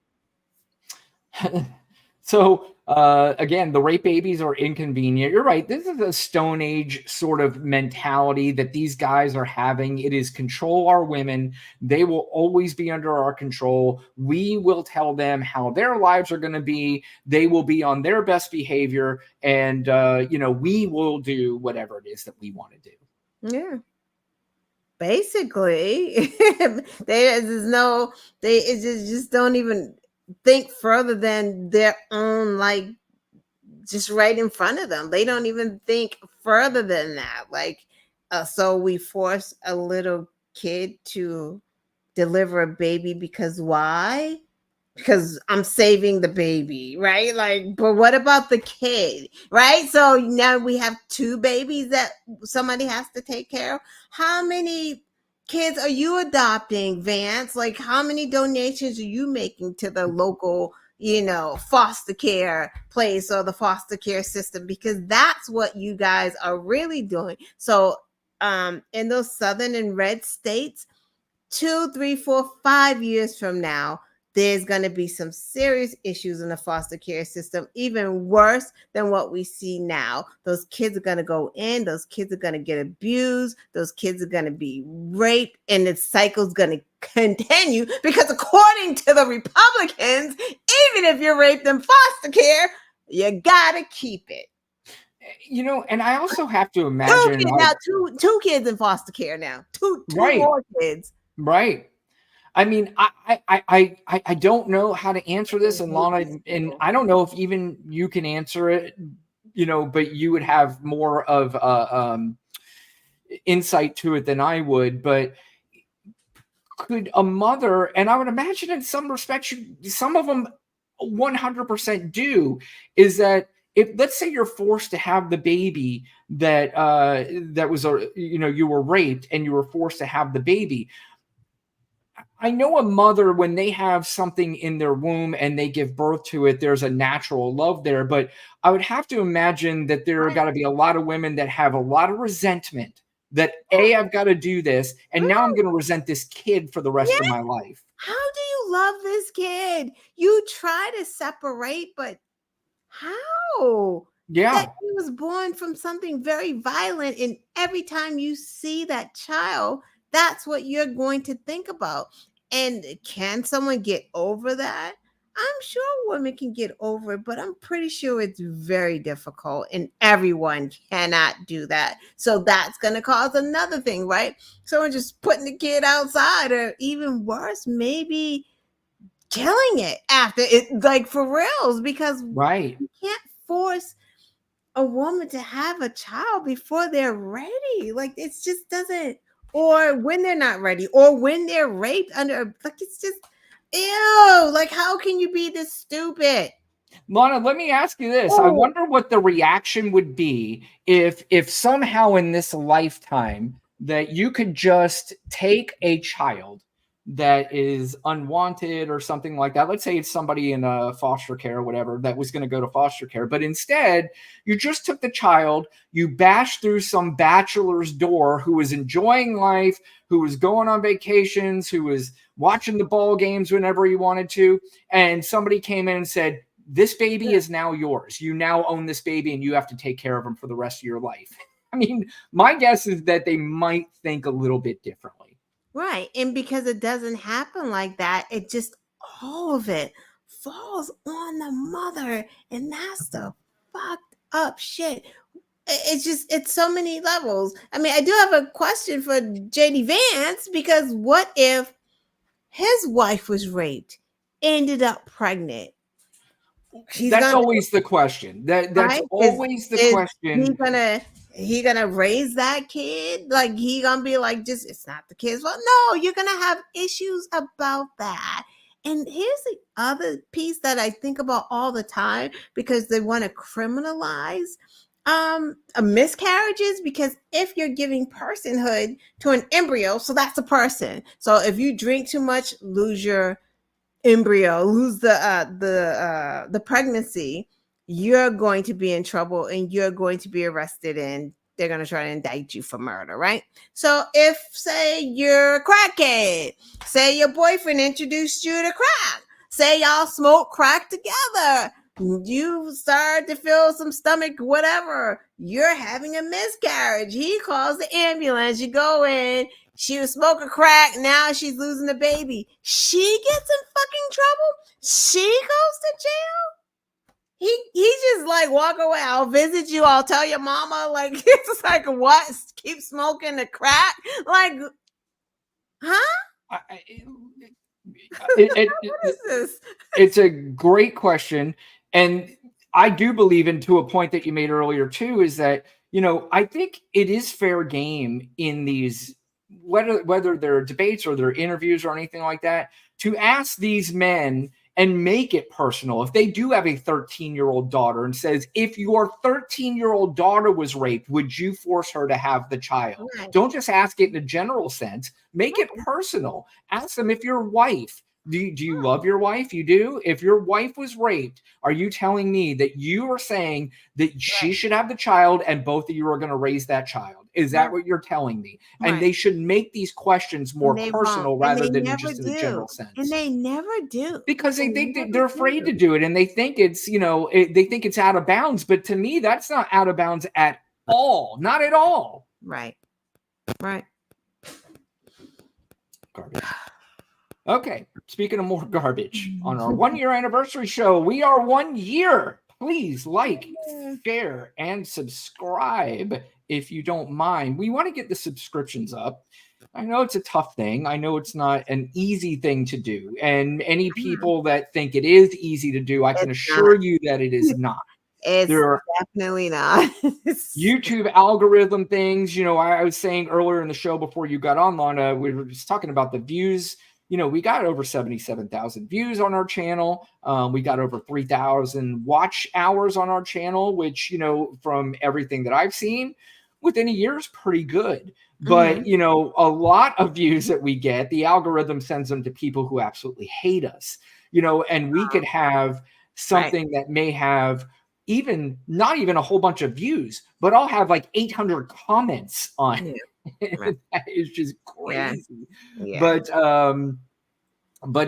So, again, the rape babies are inconvenient. You're right. This is a Stone Age sort of mentality that these guys are having. It is control our women. They will always be under our control. We will tell them how their lives are going to be. They will be on their best behavior. And, we will do whatever it is that we want to do. Yeah. Basically, they just don't even think further than their own, like, just right in front of them. They don't even think further than that. Like, so we force a little kid to deliver a baby because why? Because I'm saving the baby, right? Like, but what about the kid, right? So now we have two babies that somebody has to take care of. How many kids are you adopting, Vance? Like, how many donations are you making to the local, foster care place or the foster care system? Because that's what you guys are really doing. So in those southern and red states, 2, 3, 4, 5 years from now, there's going to be some serious issues in the foster care system, even worse than what we see now. Those kids are going to go in. Those kids are going to get abused. Those kids are going to be raped. And the cycle's going to continue because according to the Republicans, even if you're raped in foster care, you got to keep it. And I also have to imagine two kids in foster care now. Two more kids. Right. I mean, I don't know how to answer this, and Lana, and I don't know if even you can answer it, but you would have more of insight to it than I would. But could a mother, and I would imagine in some respects, some of them 100% do, is that if, let's say, you're forced to have the baby that was you were raped and you were forced to have the baby. I know a mother, when they have something in their womb and they give birth to it, there's a natural love there. But I would have to imagine that there are got to be a lot of women that have a lot of resentment that, I've got to do this, and now I'm going to resent this kid for the rest of my life. How do you love this kid? You try to separate, but how? Yeah. That he was born from something very violent, and every time you see that child, that's what you're going to think about. And can someone get over that? I'm sure women can get over it, but I'm pretty sure it's very difficult and everyone cannot do that. So that's going to cause another thing, right? Someone just putting the kid outside, or even worse, maybe killing it after it, like for reals, because Right. you can't force a woman to have a child before they're ready. Like it just doesn't, or when they're not ready, or when they're raped under, like it's just ew. Like how can you be this stupid? Lana, let me ask you this. I Oh, wonder what the reaction would be if somehow in this lifetime that you could just take a child that is unwanted or something like that. Let's say it's somebody in a foster care or whatever that was going to go to foster care, but instead you just took the child, you bashed through some bachelor's door who was enjoying life, who was going on vacations, who was watching the ball games whenever he wanted to, and somebody came in and said, this baby is now yours. You now own this baby and you have to take care of him for the rest of your life. I mean, my guess is that they might think a little bit differently. right. And because it doesn't happen like that, it just all of it falls on the mother. And that's the fucked up shit. It's just, it's so many levels. I mean, I do have a question for JD Vance, because what if his wife was raped, ended up pregnant? That's always the question. That's right? always the Is question. he gonna raise that kid? Like he gonna be like, just it's not the kid's fault? No, you're gonna have issues about that. And here's the other piece that I think about all the time, because they want to criminalize miscarriages, because if you're giving personhood to an embryo, so that's a person. So if you drink too much, lose your embryo, lose the pregnancy, you're going to be in trouble and you're going to be arrested, and they're going to try to indict you for murder, right? So if, say, you're a crackhead, say your boyfriend introduced you to crack, say y'all smoke crack together, you start to feel some stomach whatever, you're having a miscarriage, he calls the ambulance, you go in, she was smoking crack, now she's losing the baby, she gets in fucking trouble, she goes to jail. He just like walk away. I'll visit you. I'll tell your mama. Like it's like what? Keep smoking the crack? Like, huh? What is this? It's a great question, and I do believe, and to a point that you made earlier too, is that I think it is fair game in these, whether they're debates or they're interviews or anything like that, to ask these men and make it personal. If they do have a 13-year-old daughter and says, if your 13-year-old daughter was raped, would you force her to have the child? Right. Don't just ask it in a general sense. Make it personal. Ask them, if your wife, do you love your wife? You do? If your wife was raped, are you telling me that you are saying that she should have the child and both of you are going to raise that child? Is that what you're telling me? Right. And they should make these questions more personal rather than just in a general sense. And they never do. Because they think they're afraid to do it, and they think it's, they think it's out of bounds. But to me, that's not out of bounds at all. Not at all. Right. Right. Garbage. Okay. Speaking of more garbage, on our 1-year anniversary show, we are 1 year. Please like, share, and subscribe if you don't mind. We want to get the subscriptions up. I know it's a tough thing. I know it's not an easy thing to do. And any people that think it is easy to do, I can assure you that it is not. It's definitely not. YouTube algorithm things. I was saying earlier in the show before you got on, Lana, we were just talking about the views. We got over 77,000 views on our channel. We got over 3,000 watch hours on our channel, which, from everything that I've seen, within a year is pretty good. But, a lot of views that we get, the algorithm sends them to people who absolutely hate us, and we could have something that may have not even a whole bunch of views, but I'll have like 800 comments on it. That is just crazy. Yeah. But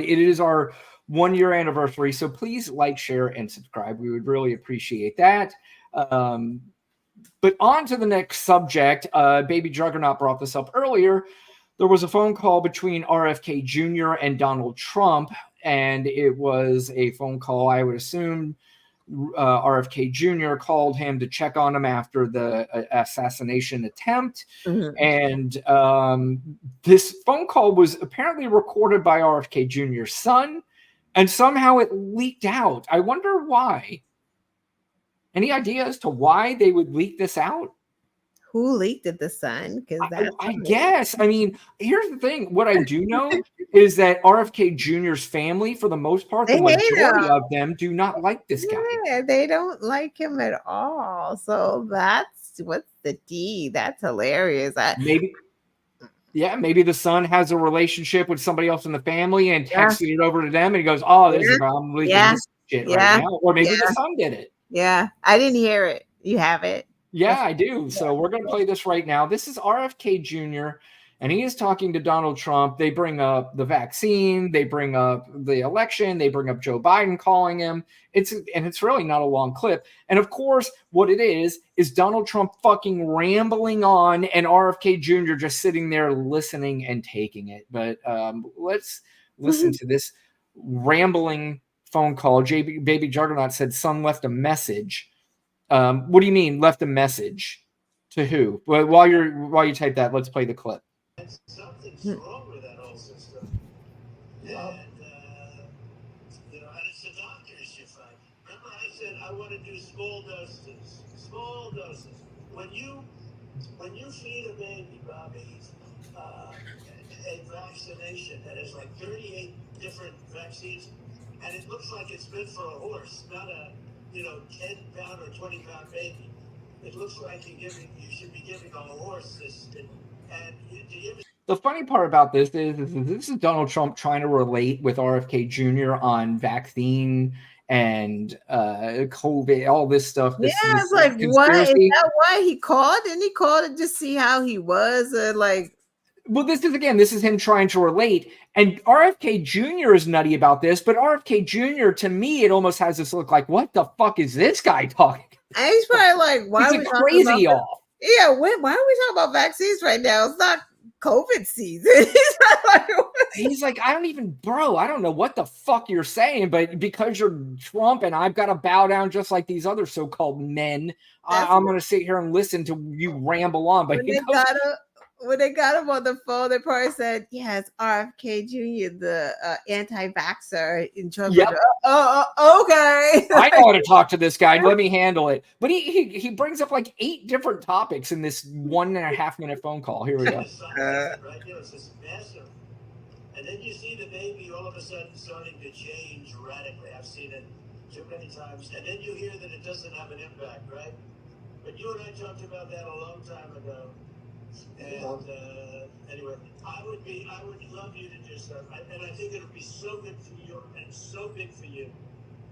it is our 1-year anniversary. So please like, share, and subscribe. We would really appreciate that. But on to the next subject. Baby Juggernaut brought this up earlier. There was a phone call between RFK Jr. and Donald Trump, and it was a phone call. I would assume RFK Jr. called him to check on him after the assassination attempt. And this phone call was apparently recorded by RFK Jr.'s son, and somehow it leaked out. I wonder why. Any idea as to why they would leak this out? Who leaked it? The son? Because I guess. I mean, here's the thing. What I do know is that RFK Jr.'s family, for the most part, the majority of them do not like this guy. Yeah, they don't like him at all. So what's the D? That's hilarious. Maybe the son has a relationship with somebody else in the family and texted it over to them, and he goes, "Oh, I'm leaking this shit right now." Or maybe the son did it. Yeah, I didn't hear it. You have it? Yeah, I do. So we're going to play this right now. This is RFK Jr., and he is talking to Donald Trump. They bring up the vaccine. They bring up the election. They bring up Joe Biden calling him. It's really not a long clip. And of course, what it is Donald Trump fucking rambling on, and RFK Jr. just sitting there listening and taking it. But let's listen to this rambling phone call. Baby Juggernaut said son left a message. What do you mean left a message? To who? Well, while you type that, let's play the clip. Something's wrong with that whole system. And, and it's the doctors you find. Remember I said I want to do small doses. Small doses. When you feed a baby, Bobby, a vaccination that has like 38 different vaccines, and it looks like it's meant for a horse, not a 10-pound or 20-pound baby. It looks like you should be giving a horse this. The funny part about this is Donald Trump trying to relate with RFK Jr. on vaccine and COVID, all this stuff. It's like, why is that? Why he called? Didn't he call to just see how he was? Well, this is him trying to relate. And RFK Jr. is nutty about this, but RFK Jr., to me, it almost has this look like, what the fuck is this guy talking? And he's probably like, why are we crazy off? Yeah, why are we talking about vaccines right now? It's not COVID season. He's like, I don't know what the fuck you're saying, but because you're Trump and I've got to bow down just like these other so-called men, I'm going to sit here and listen to you ramble on. But when they got him on the phone, they probably said, "Yeah, it's RFK Jr., the anti-vaxxer in Trump." Yep. Okay. I know how to talk to this guy. Let me handle it. But he brings up like 8 different topics in this 1.5-minute phone call. Here we go. It's just massive. And then you see the baby all of a sudden starting to change radically. I've seen it too many times. And then you hear that it doesn't have an impact, right? But you and I talked about that a long time ago. And anyway, I would love you to do stuff, and I think it'll be so good for you and so big for you.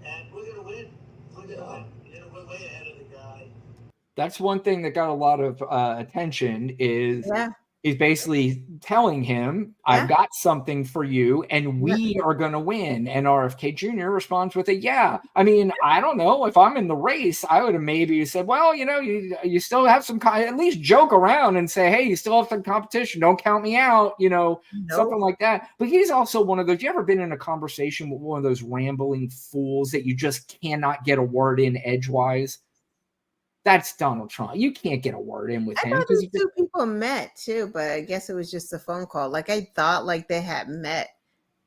And we're gonna win. We're gonna win. We're way ahead of the guy. That's one thing that got a lot of attention. He's basically telling him, I've got something for you and we are going to win. And RFK Jr. responds with I mean, I don't know if I'm in the race, I would have maybe said, well, you still have some, at least joke around and say, hey, you still have some competition. Don't count me out, something like that. But he's also one of those, you ever been in a conversation with one of those rambling fools that you just cannot get a word in edgewise? That's Donald Trump. You can't get a word in with him. I thought these 2 people met too, but I guess it was just a phone call. Like I thought, like they had met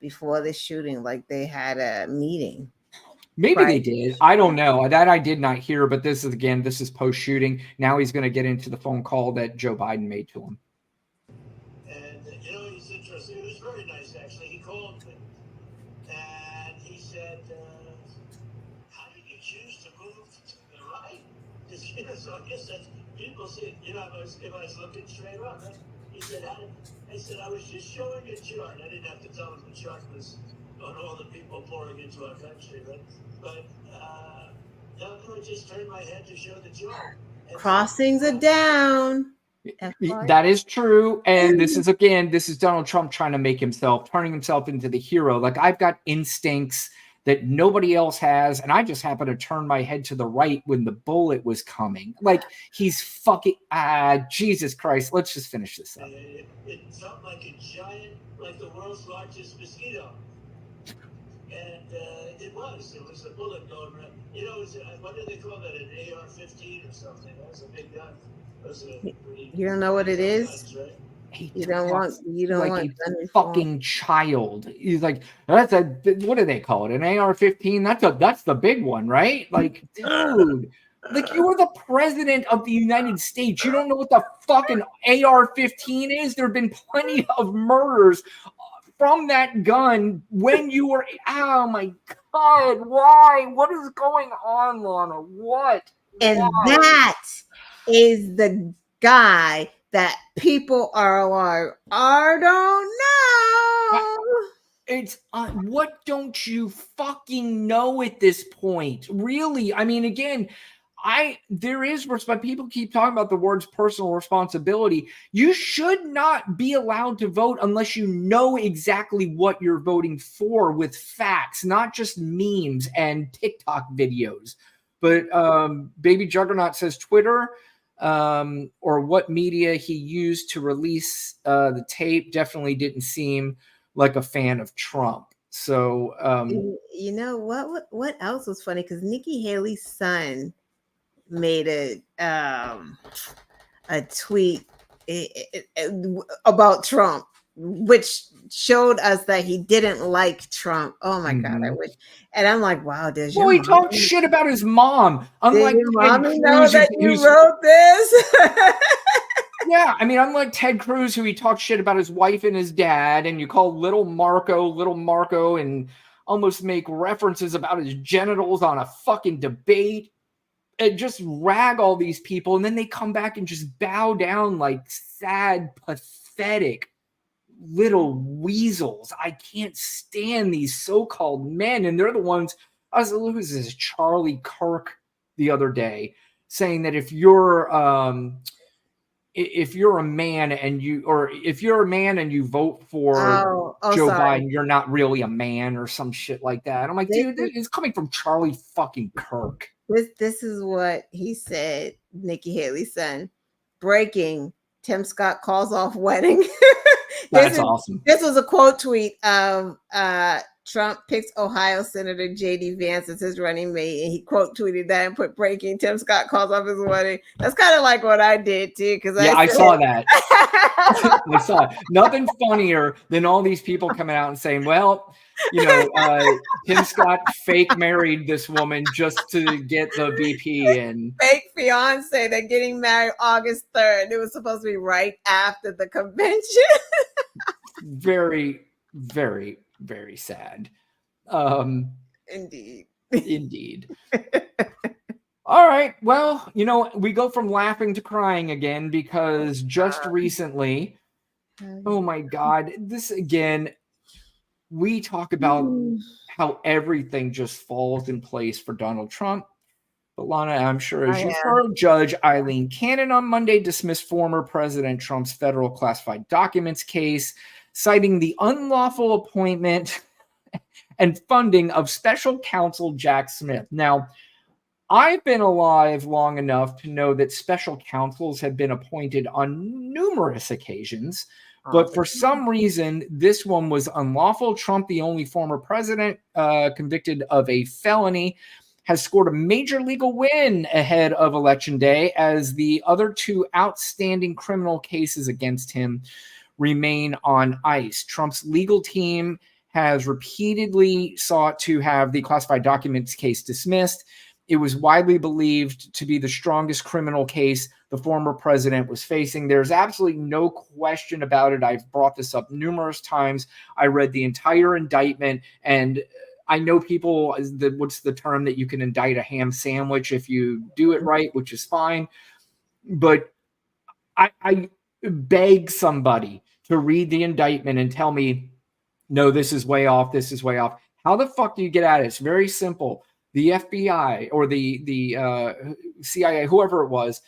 before the shooting, like they had a meeting. Maybe they did. I don't know. That I did not hear. But this is post shooting. Now he's going to get into the phone call that Joe Biden made to him. And he's interesting. It was very nice actually. He called me and he said, "How did you choose to move to the right?" So I guess that's people see. If I was looking straight up, he said, I said I was just showing a chart. I didn't have to tell him the chart was on all the people pouring into our country, but I just turned my head to show the chart. Crossings are down. That is true. And this is Donald Trump trying to turning himself into the hero. Like, I've got instincts that nobody else has, and I just happened to turn my head to the right when the bullet was coming. Like, he's fucking Jesus Christ. Let's just finish this up. It felt like a giant, like the world's largest mosquito. And it was a bullet going right. You know, what do they call that? An AR-15 or something? That was a big gun. Those are pretty. You don't know what it is? Guns, right? You don't want like gun a reform. fucking child. He's like, that's a, what do they call it? An AR-15? That's the big one, right? Like, dude, like, you are the president of the United States. You don't know what the fucking AR-15 is? There have been plenty of murders from that gun when you were, oh my God, why? What is going on, Lana? What? And Why? that is the guy that people are like, I don't know. It's what don't you fucking know at this point? Really? I mean, again, there is respect. People keep talking about the words personal responsibility. You should not be allowed to vote unless you know exactly what you're voting for with facts, not just memes and TikTok videos. But Baby Juggernaut says Twitter or what media he used to release the tape definitely didn't seem like a fan of Trump. So you know what else was funny? Because Nikki Haley's son made a tweet about Trump, which showed us that he didn't like Trump. Oh my God, I wish. And I'm like, wow, does your he talked shit about his mom. Unlike did your Ted mommy know Cruz, that you wrote this? yeah, I mean, unlike Ted Cruz, who he talks shit about his wife and his dad, and you call little Marco, and almost make references about his genitals on a fucking debate, and just rag all these people, and then they come back and just bow down like sad, pathetic little weasels. I can't stand these so-called men, and they're the ones. I was losing this Charlie Kirk the other day saying that if you're a man and you vote for Joe Biden, you're not really a man or some shit like that. I'm like, dude, it's coming from Charlie fucking Kirk. This is what he said, Nikki Haley's son. Breaking, Tim Scott calls off wedding. That's awesome. This was a quote tweet of Trump picks Ohio Senator J.D. Vance as his running mate, and he quote tweeted that and put breaking, Tim Scott calls off his wedding. That's kind of like what I did too, because I saw that. I saw it. Nothing funnier than all these people coming out and saying, well, you know, Tim Scott fake married this woman just to get the VP and fake fiance. They're getting married August 3rd. It was supposed to be right after the convention. Very, very, very sad. Indeed. All right. Well, you know, we go from laughing to crying again because just recently, oh my God, this again, we talk about how everything just falls in place for Donald Trump. But Lana, I'm sure as you've heard, Judge Eileen Cannon on Monday dismissed former President Trump's federal classified documents case, citing the unlawful appointment and funding of special counsel Jack Smith. Now, I've been alive long enough to know that special counsels have been appointed on numerous occasions, but for some reason, this one was unlawful. Trump, the only former president convicted of a felony, has scored a major legal win ahead of Election Day as the other two outstanding criminal cases against him remain on ice. Trump's legal team has repeatedly sought to have the classified documents case dismissed. It was widely believed to be the strongest criminal case the former president was facing. There's absolutely no question about it. I've brought this up numerous times. I read the entire indictment, and I know people, what's the term that you can indict a ham sandwich if you do it right, which is fine. But I beg somebody to read the indictment and tell me, no, this is way off. This is way off. How the fuck do you get at it? It's very simple. The FBI or the CIA, whoever it was,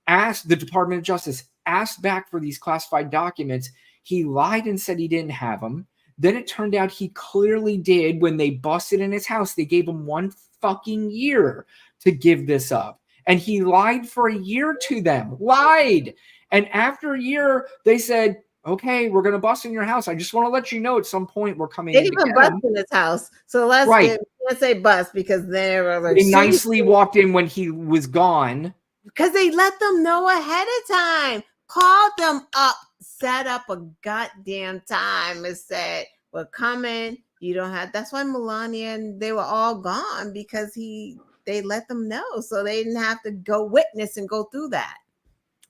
asked the Department of Justice, asked back for these classified documents. He lied and said he didn't have them. Then it turned out he clearly did. When they busted in his house, they gave him 1 fucking year to give this up. And he lied for a year to them. Lied. And after a year, they said, okay, we're going to bust in your house. I just want to let you know at some point we're coming They in to even get bust him. in his house. So let's Right. can't say bust because they were like, They nicely walked in when he was gone. because they let them know ahead of time, called them up, set up a goddamn time and said, we're coming. You don't have, that's why Melania and they were all gone because they let them know. So they didn't have to go witness and go through that.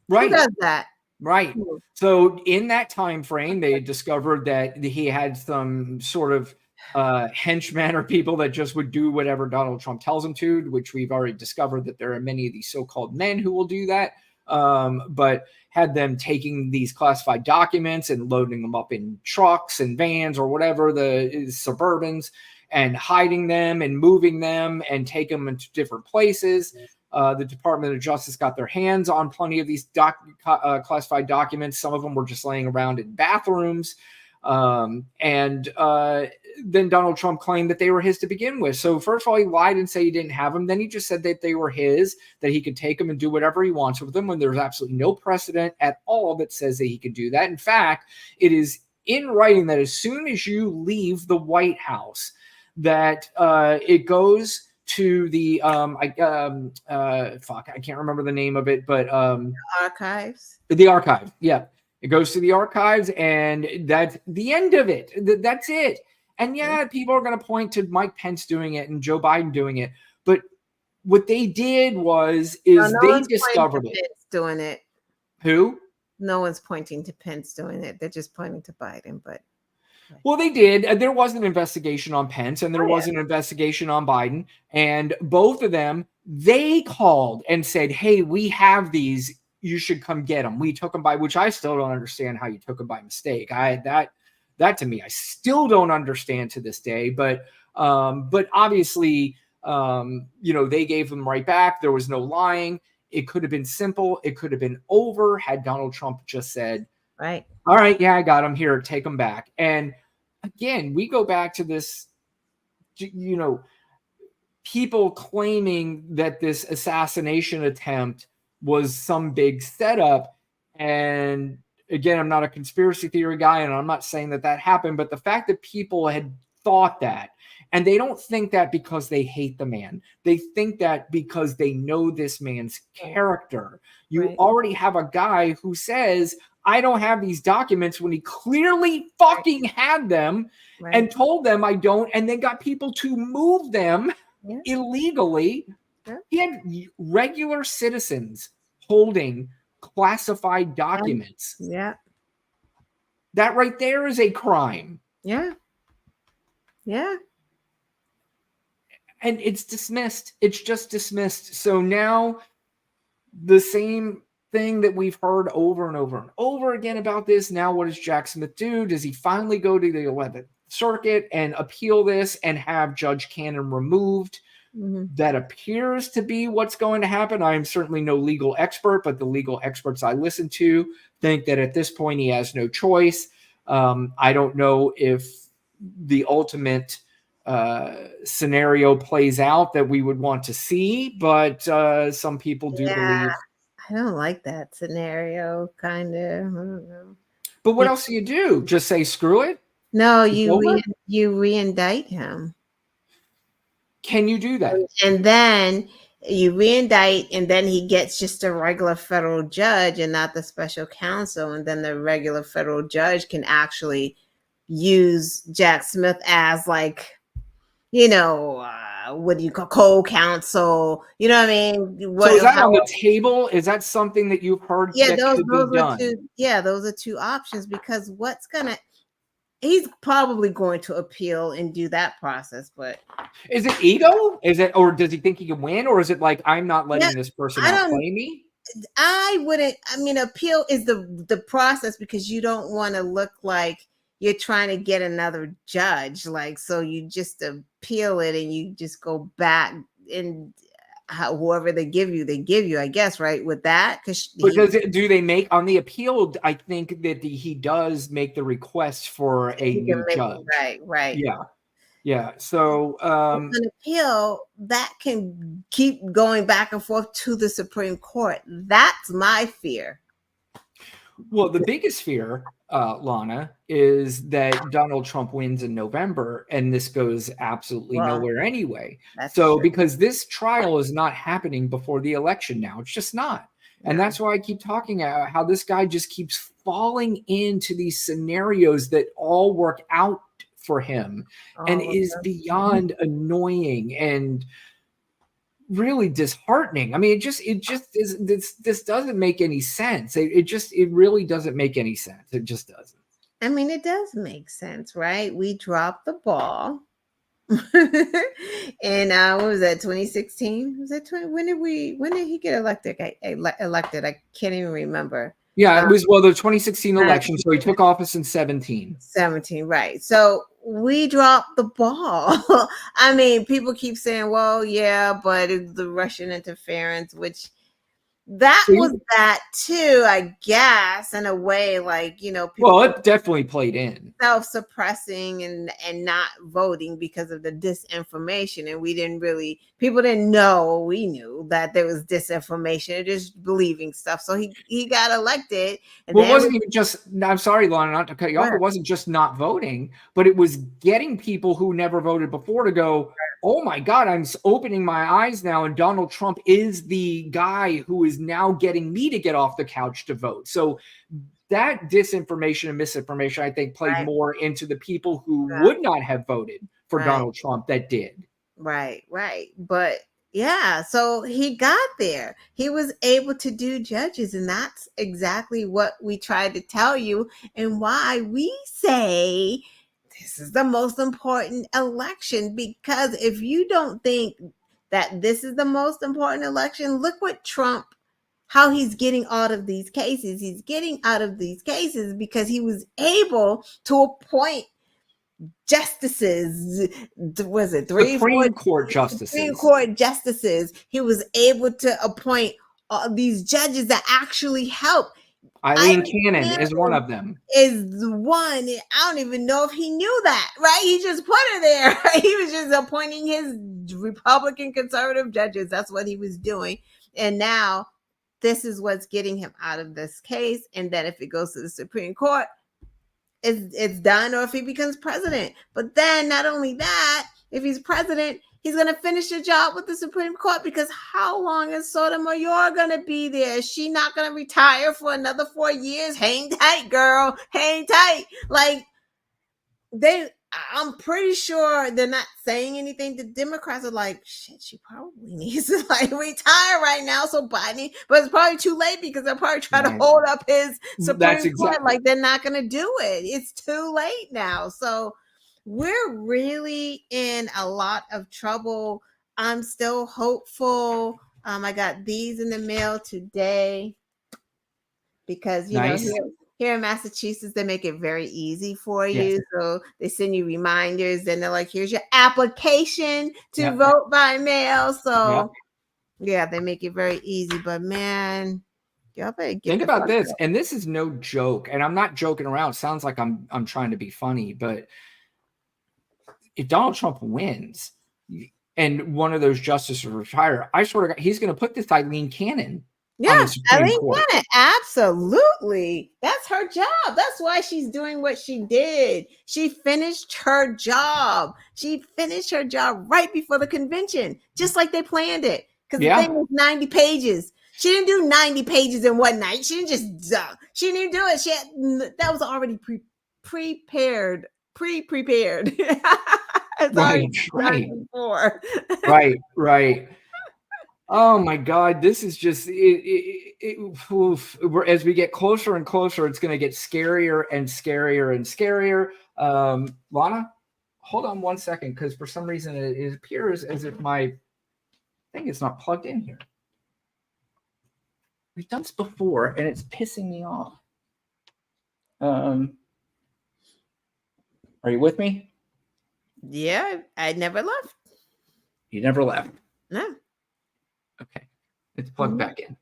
Right. Who does that? Right. So in that time frame, they discovered that he had some sort of henchmen or people that just would do whatever Donald Trump tells them to, which we've already discovered that there are many of these so-called men who will do that. But had them taking these classified documents and loading them up in trucks and vans or whatever, the Suburbans, and hiding them and moving them and take them into different places. The Department of Justice got their hands on plenty of these classified documents. Some of them were just laying around in bathrooms. Then Donald Trump claimed that they were his to begin with. So first of all, he lied and said he didn't have them. Then he just said that they were his, that he could take them and do whatever he wants with them when there's absolutely no precedent at all that says that he can do that. In fact, it is in writing that as soon as you leave the White House, that it goes to the I can't remember the name of it, but archives. The archive, yeah. It goes to the archives, and that's the end of it. That's it. And yeah, people are going to point to Mike Pence doing it and Joe Biden doing it, but what they did they discovered it. Pence doing it. Who? No one's pointing to Pence doing it. They're just pointing to Biden, but. Well, they did. There was an investigation on Pence and there was an investigation on Biden. And both of them, they called and said, hey, we have these. You should come get them. We took them by, which I still don't understand how you took them by mistake. That to me, I still don't understand to this day. But obviously, they gave them right back. There was no lying. It could have been simple. It could have been over had Donald Trump just said, right. All right, yeah, I got them here. Take them back. And again, we go back to this, people claiming that this assassination attempt was some big setup. And again, I'm not a conspiracy theory guy, and I'm not saying that happened, but the fact that people had thought that, and they don't think that because they hate the man. They think that because they know this man's character. You already have a guy who says, I don't have these documents when he clearly fucking had them and told them I don't, and then got people to move them illegally. He had regular citizens holding classified documents. Yeah. That right there is a crime. Yeah. Yeah. And it's dismissed. It's just dismissed. So now the same thing that we've heard over and over and over again about this. Now, what does Jack Smith do? Does he finally go to the 11th Circuit and appeal this and have Judge Cannon removed? That appears to be what's going to happen. I am certainly no legal expert, but the legal experts I listen to think that at this point he has no choice. I don't know if the ultimate scenario plays out that we would want to see, but some people do believe. I don't like that scenario, kind of. I don't know. But what else do you do? Just say screw it? No, you re-indict him. Can you do that? And then you re-indict, and then he gets just a regular federal judge and not the special counsel. And then the regular federal judge can actually use Jack Smith as what do you call co-counsel? You know what I mean? So is that on the table? Is that something that you've heard that could be done? Those are two options, because he's probably going to appeal and do that process. But is it ego? Is it, or does he think he can win? Or is it like, I'm not letting this person outplay me? Appeal is the process, because you don't want to look like you're trying to get another judge. So you just appeal it and you just go back, and whoever they give you, I guess, right? With that, because do they make on the appeal? I think that he does make the request for a new judge. Right. Yeah. So an appeal that can keep going back and forth to the Supreme Court. That's my fear. Well, the biggest fear, Lana, is that Donald Trump wins in November and this goes absolutely Well, nowhere anyway. that's So, true. because this trial is not happening before the election now, it's just not. And No. that's why I keep talking about how this guy just keeps falling into these scenarios that all work out for him and All of is them. beyond annoying and really disheartening. I mean, it just is. This doesn't make any sense. It really doesn't make any sense. It just doesn't. I mean, it does make sense, right? We dropped the ball. And what was that, 2016? Was that 20? When did he get elected? Elected. I can't even remember. Yeah, it was the 2016 election. So he took office in 17. 17, right. So we dropped the ball. I mean, people keep saying, well, yeah, but it's the Russian interference, which that was that too, I guess, in a way, like, you know, people well, it definitely played in. Self-suppressing and not voting because of the disinformation, and people didn't know, we knew that there was disinformation, just believing stuff. So he got elected, and well, it wasn't even just, I'm sorry, Lana, not to cut you off, Right. it wasn't just not voting, but it was getting people who never voted before to go, oh my God, I'm opening my eyes now, and Donald Trump is the guy who is now getting me to get off the couch to vote. So that disinformation and misinformation, I think, played more into the people who would not have voted for Donald Trump that did. Right. But yeah, so he got there. He was able to do judges, and that's exactly what we tried to tell you, and why we say this is the most important election. Because if you don't think that this is the most important election, look what how he's getting out of these cases. He's getting out of these cases because he was able to appoint justices. Was it Supreme Court justices? Supreme Court justices. He was able to appoint these judges that actually help. Eileen Cannon is one of them. Is the one. I don't even know if he knew that, right? He just put her there. He was just appointing his Republican conservative judges. That's what he was doing. And now this is what's getting him out of this case. And then if it goes to the Supreme Court, it's done, or if he becomes president. But then not only that, if he's president, he's going to finish the job with the Supreme Court, because how long is Sotomayor going to be there? Is she not going to retire for another 4 years? Hang tight, girl. Hang tight. Like, I'm pretty sure they're not saying anything. The Democrats are like, shit, she probably needs to like retire right now. So Biden, but it's probably too late, because they're probably trying to hold up his Supreme Court. Like, they're not going to do it. It's too late now. So we're really in a lot of trouble. I'm still hopeful. I got these in the mail today, because, you know, here in Massachusetts, they make it very easy for you. Yes. So they send you reminders, and they're like, here's your application to vote by mail. So yeah, they make it very easy. But man, y'all better think about this. And this is no joke. And I'm not joking around. It sounds like I'm trying to be funny, but if Donald Trump wins and one of those justices retire, I swear to God, he's going to put this Eileen Cannon. Yeah, Eileen Cannon, absolutely. That's her job. That's why she's doing what she did. She finished her job. She finished her job right before the convention, just like they planned it. Because the thing was 90 pages. She didn't do 90 pages in one night. She didn't just, she didn't even do it. That was already prepared. Right. Oh my God, this is just as we get closer and closer, it's going to get scarier and scarier and scarier. Lana, hold on one second, because for some reason it appears as if my thing is not plugged in here. We've done this before, and it's pissing me off. Are you with me? Yeah, I never left. You never left? No. Okay, it's plugged back in.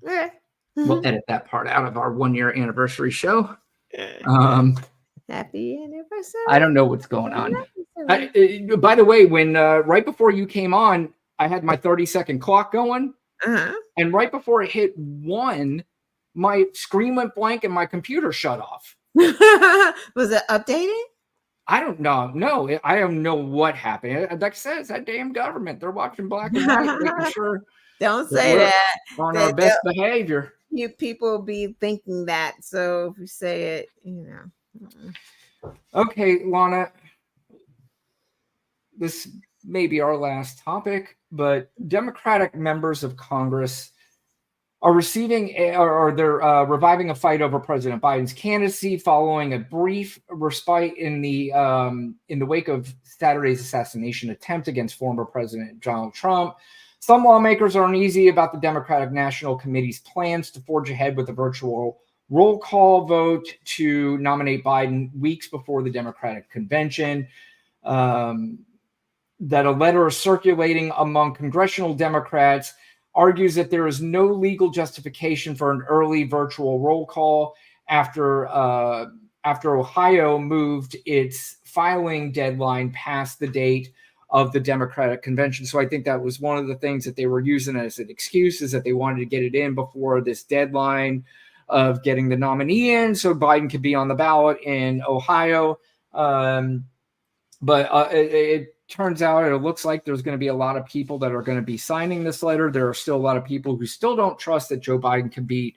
Yeah. We'll edit that part out of our 1-year anniversary show. Happy anniversary. I don't know what's going on. By the way, when right before you came on, I had my 30-second clock going. And right before it hit 1, my screen went blank and my computer shut off. Was it updated? I don't know. No, I don't know what happened. Like I said, it's that damn government. They're watching black and white, making sure Don't that say we're that. on our best behavior. You people be thinking that. So if you say it, you know. Okay, Lana, this may be our last topic, but Democratic members of Congress are they're reviving a fight over President Biden's candidacy following a brief respite in the wake of Saturday's assassination attempt against former President Donald Trump. Some lawmakers are uneasy about the Democratic National Committee's plans to forge ahead with a virtual roll call vote to nominate Biden weeks before the Democratic convention. That a letter circulating among congressional Democrats argues that there is no legal justification for an early virtual roll call after Ohio moved its filing deadline past the date of the Democratic convention. So I think that was one of the things that they were using as an excuse, is that they wanted to get it in before this deadline of getting the nominee in so Biden could be on the ballot in Ohio. But it turns out, it looks like there's going to be a lot of people that are going to be signing this letter. There are still a lot of people who still don't trust that Joe Biden can beat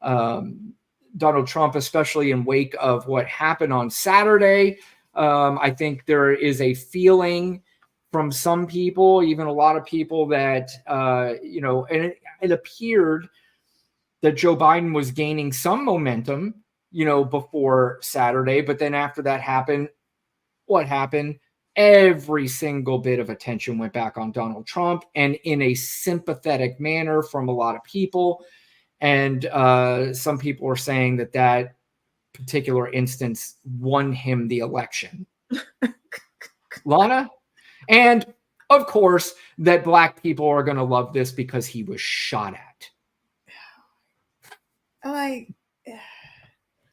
Donald Trump, especially in wake of what happened on Saturday. I think there is a feeling from some people, even a lot of people, that, and it appeared that Joe Biden was gaining some momentum, before Saturday. But then after that happened, what happened? Every single bit of attention went back on Donald Trump, and in a sympathetic manner from a lot of people. And some people are saying that particular instance won him the election. Lana? And of course, that black people are going to love this because he was shot at. Like,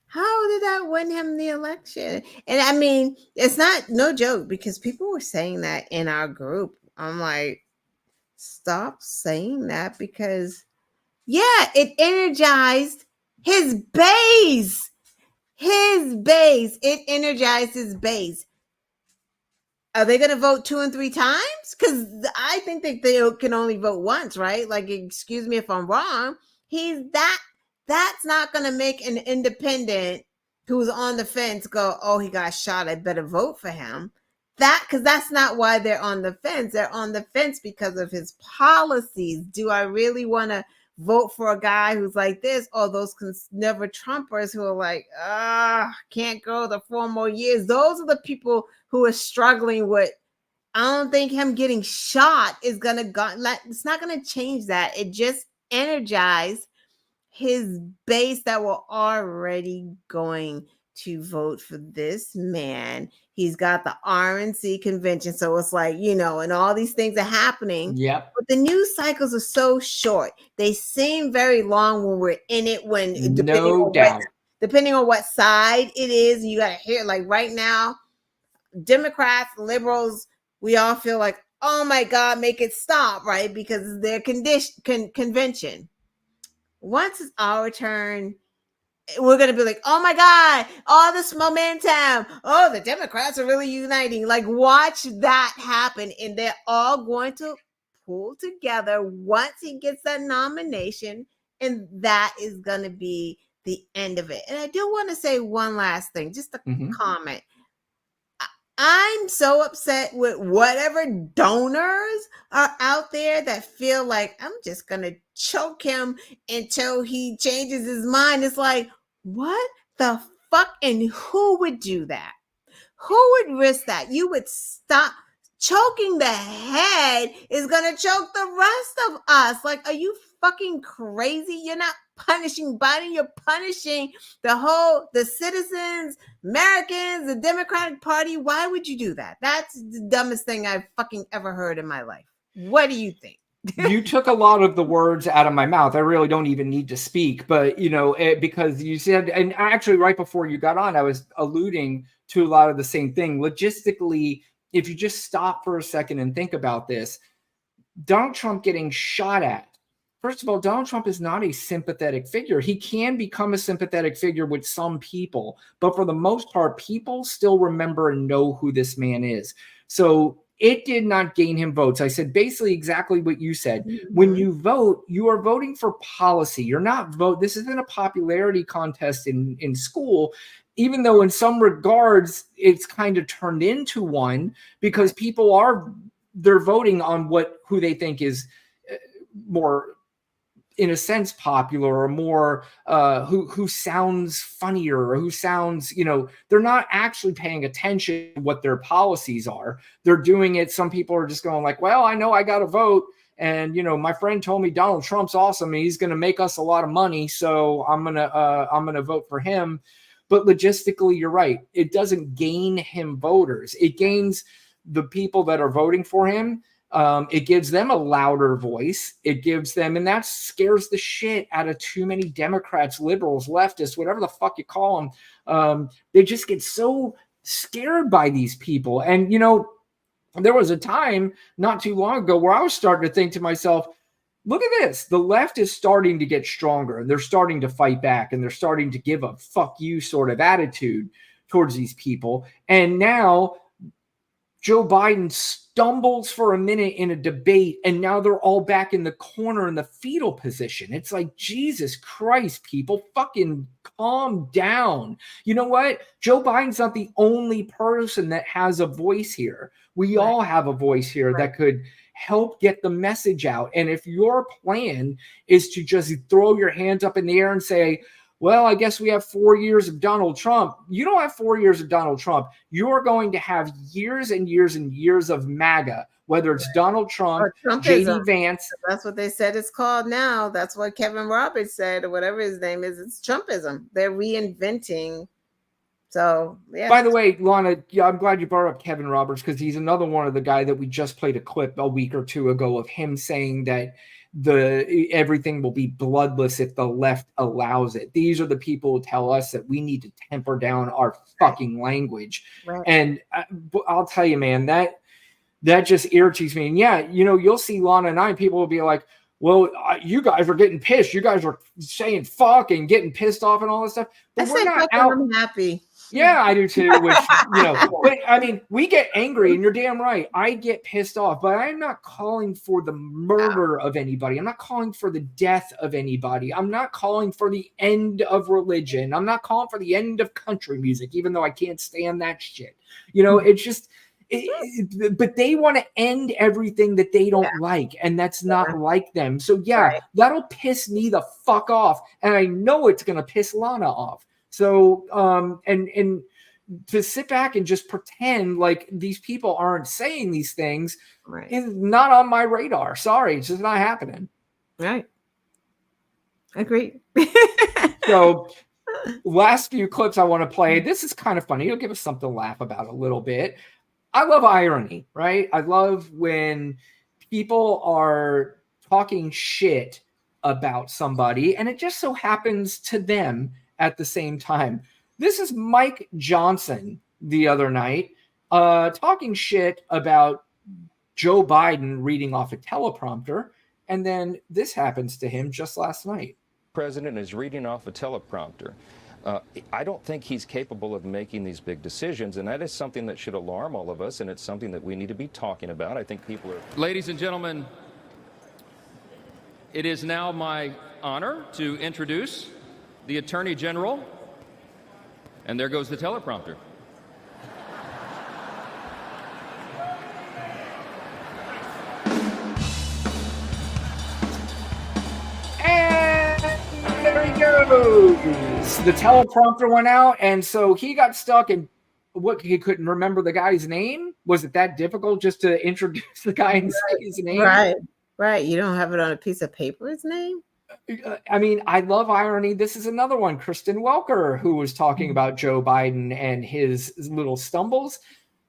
how did that win him the election? And I mean, it's no joke, because people were saying that in our group. I'm like, stop saying that, because it energized his base. It energized his base. Are they going to vote 2 and 3 times? Because I think that they can only vote once, right? Like, excuse me if I'm wrong. That's not going to make an independent who's on the fence go, oh, he got shot, I better vote for him. Because that's not why they're on the fence. They're on the fence because of his policies. Do I really want to vote for a guy who's like this, or those never Trumpers who are like, can't go the 4 more years? Those are the people who are struggling with. I don't think him getting shot is going to go. It's not going to change that. It just energized his base that were already going to vote for this man. He's got the RNC convention. So it's like, and all these things are happening. Yep. But the news cycles are so short. They seem very long when we're in it, depending on what side it is. You got to hear, like right now, Democrats, liberals, we all feel like, oh my God, make it stop, right? Because it's their convention. Once it's our turn, we're going to be like, oh my God, all this momentum. Oh, the Democrats are really uniting. Like, watch that happen. And they're all going to pull together once he gets that nomination. And that is going to be the end of it. And I do want to say one last thing, just a comment. I'm so upset with whatever donors are out there that feel like, I'm just going to choke him until he changes his mind. It's like, what the fuck? And who would do that? Who would risk that? You would stop. Choking the head is going to choke the rest of us. Like, are you fucking crazy? You're not punishing Biden. You're punishing the citizens, Americans, the Democratic Party. Why would you do that? That's the dumbest thing I've fucking ever heard in my life. What do you think? You took a lot of the words out of my mouth. I really don't even need to speak, but because you said, and actually right before you got on, I was alluding to a lot of the same thing. Logistically, if you just stop for a second and think about this, Donald Trump getting shot at. first of all, Donald Trump is not a sympathetic figure. He can become a sympathetic figure with some people, but for the most part, people still remember and know who this man is. So it did not gain him votes. I said basically exactly what you said. When you vote, you are voting for policy. You're not vote. This isn't a popularity contest in school, even though in some regards it's kind of turned into one, because people they're voting on who they think is more, in a sense, popular, or more who sounds funnier, or who sounds, they're not actually paying attention to what their policies are. They're doing it. Some people are just going like, well, I know I got to vote. And, my friend told me Donald Trump's awesome and he's going to make us a lot of money. So I'm going to vote for him. But logistically, you're right. It doesn't gain him voters. It gains the people that are voting for him. It gives them a louder voice. It gives them, and that scares the shit out of too many Democrats, liberals, leftists, whatever the fuck you call them. They just get so scared by these people. And, there was a time not too long ago where I was starting to think to myself, look at this. The left is starting to get stronger, and they're starting to fight back, and they're starting to give a fuck you sort of attitude towards these people. And now Joe Biden stumbles for a minute in a debate, and now they're all back in the corner in the fetal position. It's like, Jesus Christ, people, fucking calm down. You know what? Joe Biden's not the only person that has a voice here. We all have a voice here that could help get the message out. And if your plan is to just throw your hands up in the air and say, well, I guess we have 4 years of Donald Trump. You don't have 4 years of Donald Trump. You're going to have years and years and years of MAGA, whether it's Donald Trump, J.D. Vance. That's what they said it's called now. That's what Kevin Roberts said, or whatever his name is. It's Trumpism. They're reinventing. So, yeah. By the way, Lana, I'm glad you brought up Kevin Roberts, because he's another one of the guy that we just played a clip a week or two ago of him saying that everything will be bloodless if the left allows it. These are the people who tell us that we need to temper down our fucking language. Right. And I'll tell you, man, that just irritates me. And yeah, you'll see Lana and I, and people will be like, well, you guys are getting pissed. You guys are saying fuck and getting pissed off and all this stuff. But we're not out. I'm happy. Yeah, I do too. Which, but I mean, we get angry, and you're damn right. I get pissed off, but I'm not calling for the murder of anybody. I'm not calling for the death of anybody. I'm not calling for the end of religion. I'm not calling for the end of country music, even though I can't stand that shit. It's just, but they want to end everything that they don't like, and that's not like them. So that'll piss me the fuck off, and I know it's gonna piss Lana off. So, and to sit back and just pretend like these people aren't saying these things is not on my radar. Sorry, it's just not happening. Right. Agreed. So, last few clips I want to play. This is kind of funny. It'll give us something to laugh about a little bit. I love irony, right? I love when people are talking shit about somebody, and it just so happens to them at the same time. This is Mike Johnson the other night talking shit about Joe Biden reading off a teleprompter, and then this happens to him just last night. President is reading off a teleprompter. I don't think he's capable of making these big decisions, and that is something that should alarm all of us, and it's something that we need to be talking about. I think people are... Ladies and gentlemen, it is now my honor to introduce the Attorney General, and there goes the teleprompter. And there he goes. The teleprompter went out, and so he got stuck in he couldn't remember the guy's name. Was it that difficult just to introduce the guy and say his name? Right. You don't have it on a piece of paper, his name? I mean, I love irony. This is another one. Kristen Welker, who was talking about Joe Biden and his little stumbles.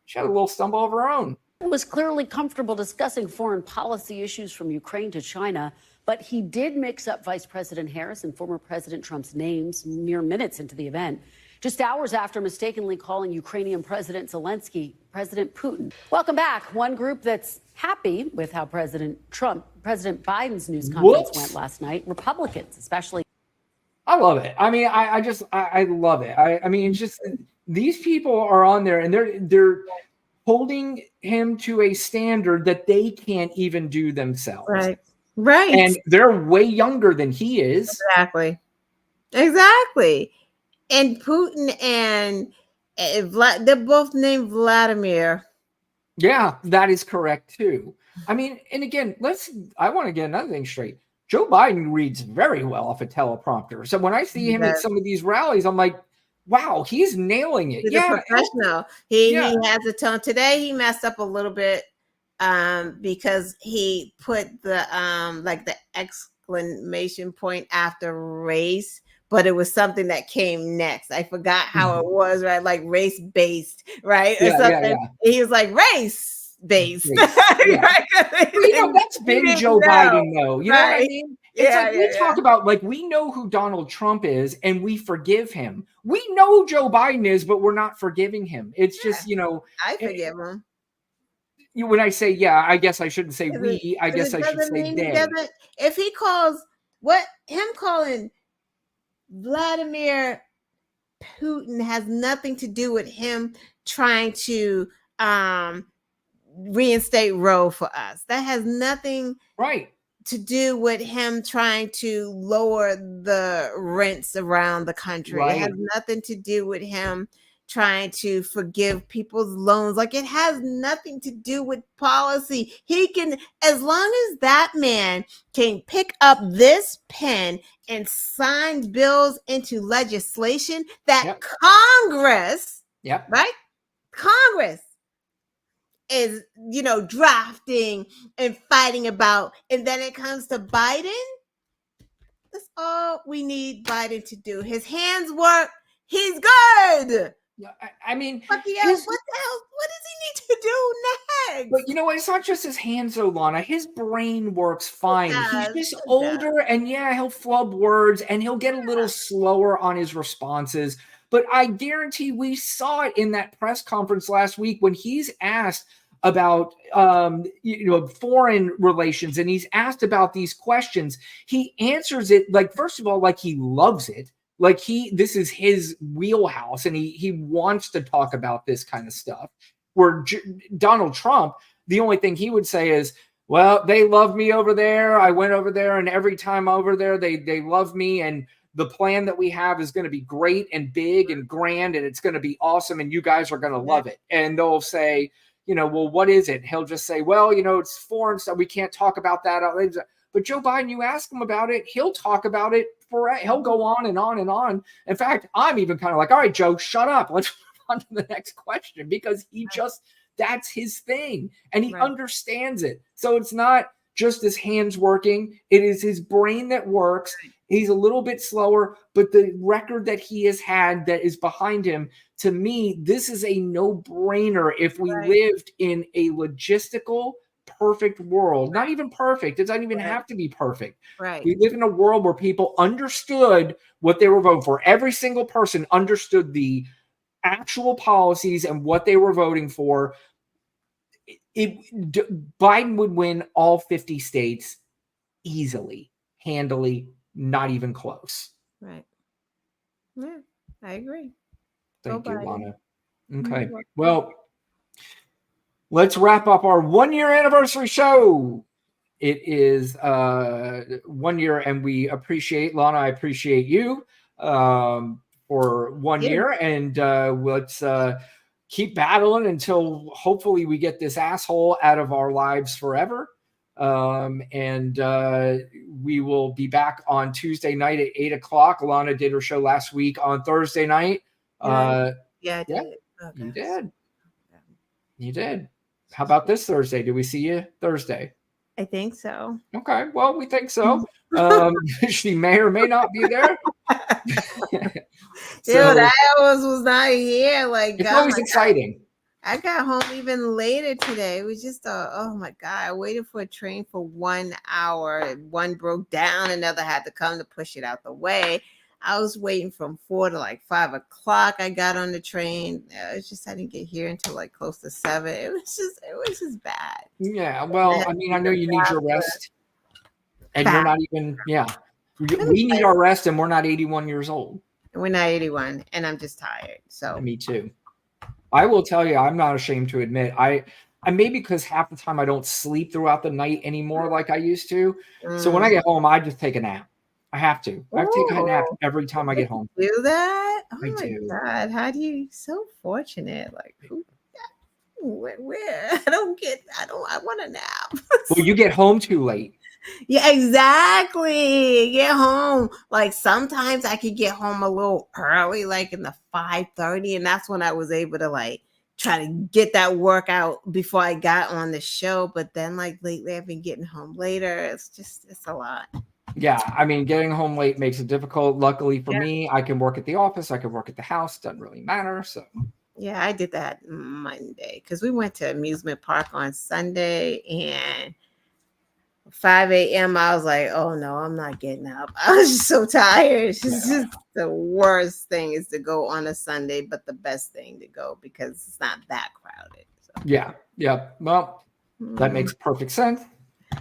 She had a little stumble of her own. He was clearly comfortable discussing foreign policy issues from Ukraine to China, but he did mix up Vice President Harris and former President Trump's names mere minutes into the event, just hours after mistakenly calling Ukrainian President Zelensky President Putin. Welcome back. One group that's happy with how President Biden's news conference Whoops. went last night. Republicans, especially. I love it. I mean, I love it. I mean, it's just these people are on there and they're holding him to a standard that they can't even do themselves. Right. Right. And they're way younger than he is. Exactly. Exactly. And Putin and they're both named Vladimir. Yeah, that is correct too. I mean, and again, I want to get another thing straight. Joe Biden reads very well off a teleprompter. So when I see him at some of these rallies, I'm like, wow, he's nailing it. He's Yeah, a professional. He has a tone. Today he messed up a little bit because he put the like the exclamation point after race, but it was something that came next. I forgot how it was, right? Like race based, right? Or something. He was like race based. That's been Joe Biden, though. You know what I mean? It's like we talk about, like, we know who Donald Trump is and we forgive him. We know who Joe Biden is, but we're not forgiving him. It's just, I forgive him. When I say, I guess I shouldn't say we. I guess I should say they. If he calls him calling Vladimir Putin has nothing to do with him trying to reinstate Roe for us. That has nothing to do with him trying to lower the rents around the country. It has nothing to do with him trying to forgive people's loans. Like, it has nothing to do with policy. He can, as long as that man can pick up this pen and sign bills into legislation that Congress, right? Congress is, drafting and fighting about, and then it comes to Biden. That's all we need Biden to do. His hands work. He's good. I mean, what the hell? What does he need to do next? But you know what? It's not just his hands, though, Lana. His brain works fine. He's just older, and he'll flub words, and he'll get a little slower on his responses. But I guarantee we saw it in that press conference last week when he's asked about foreign relations, and he's asked about these questions. He answers it like, first of all, like he loves it. Like this is his wheelhouse, and he wants to talk about this kind of stuff. Where Donald Trump, the only thing he would say is, well, they love me over there. I went over there, and every time over there, they love me. And the plan that we have is going to be great and big and grand, and it's going to be awesome, and you guys are going to love it. And they'll say, well, what is it? He'll just say, well, it's foreign stuff. We can't talk about that. But Joe Biden, you ask him about it, he'll talk about it. He'll go on and on and on. In fact, I'm even kind of like, all right, Joe, shut up. Let's move on to the next question, because that's his thing, and he understands it. So it's not just his hands working. It is his brain that works. He's a little bit slower, but the record that he has had that is behind him, to me, this is a no-brainer if we lived in a logistical perfect world. Not even perfect. It doesn't even have to be perfect. We live in a world where people understood what they were voting for. Every single person understood the actual policies and what they were voting for. Biden would win all 50 states easily, handily, not even close. Right. Yeah, I agree. Thank you, Lana. Okay. Well, let's wrap up our 1-year anniversary show. It is 1 year, and we appreciate, Lana, I appreciate you for 1 year. And let's keep battling until hopefully we get this asshole out of our lives forever. And we will be back on Tuesday night at 8:00. Lana did her show last week on Thursday night. I did. Oh, you did. You did. How about this Thursday? Do we see you Thursday? I think so. Okay. Well, we think so. She may or may not be there. Dude, I always was not here. Like, it's always exciting. I got home even later today. It was just oh my God. I waited for a train for 1 hour. One broke down, another had to come to push it out the way. I was waiting from 4 to like 5 o'clock. I got on the train. It's just I didn't get here until like close to 7. It was just bad. Yeah, well, I mean, I know you need your rest, and you're not even. Yeah, we need our rest, and we're not 81 years old. We're not 81, and I'm just tired. So me too. I will tell you, I'm not ashamed to admit I maybe because half the time I don't sleep throughout the night anymore like I used to. So when I get home, I just take a nap. I have to. I have to take a nap every time I get home. Do that? Oh I my do. God! How do you? So fortunate. Like where? I want a nap. Well, you get home too late. Yeah, exactly. Get home. Like sometimes I could get home a little early, like in the 5:30, and that's when I was able to like try to get that workout before I got on the show. But then like lately I've been getting home later. It's a lot. Yeah, I mean, getting home late makes it difficult. Luckily for me, I can work at the office, I can work at the house, doesn't really matter. So yeah, I did that Monday because we went to amusement park on Sunday and 5 a.m. I was like, oh no, I'm not getting up. I was just so tired. It's just the worst thing is to go on a Sunday, but the best thing to go because it's not that crowded. So. Yeah. Well, that makes perfect sense.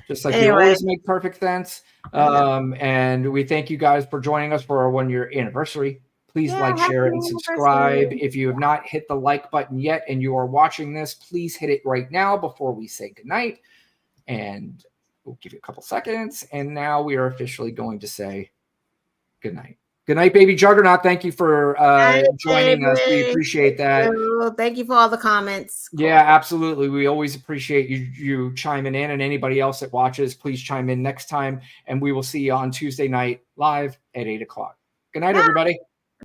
Just like Anyway. you always make perfect sense. And we thank you guys for joining us for our 1-year anniversary. Please like, share, and subscribe. If you have not hit the like button yet and you are watching this, please hit it right now before we say goodnight. And we'll give you a couple seconds. And now we are officially going to say goodnight. Good night, baby Juggernaut. Thank you for joining us. We appreciate that. Thank you for all the comments. Yeah, absolutely. We always appreciate you chiming in, and anybody else that watches, please chime in next time. And we will see you on Tuesday night live at 8 o'clock. Good night, everybody.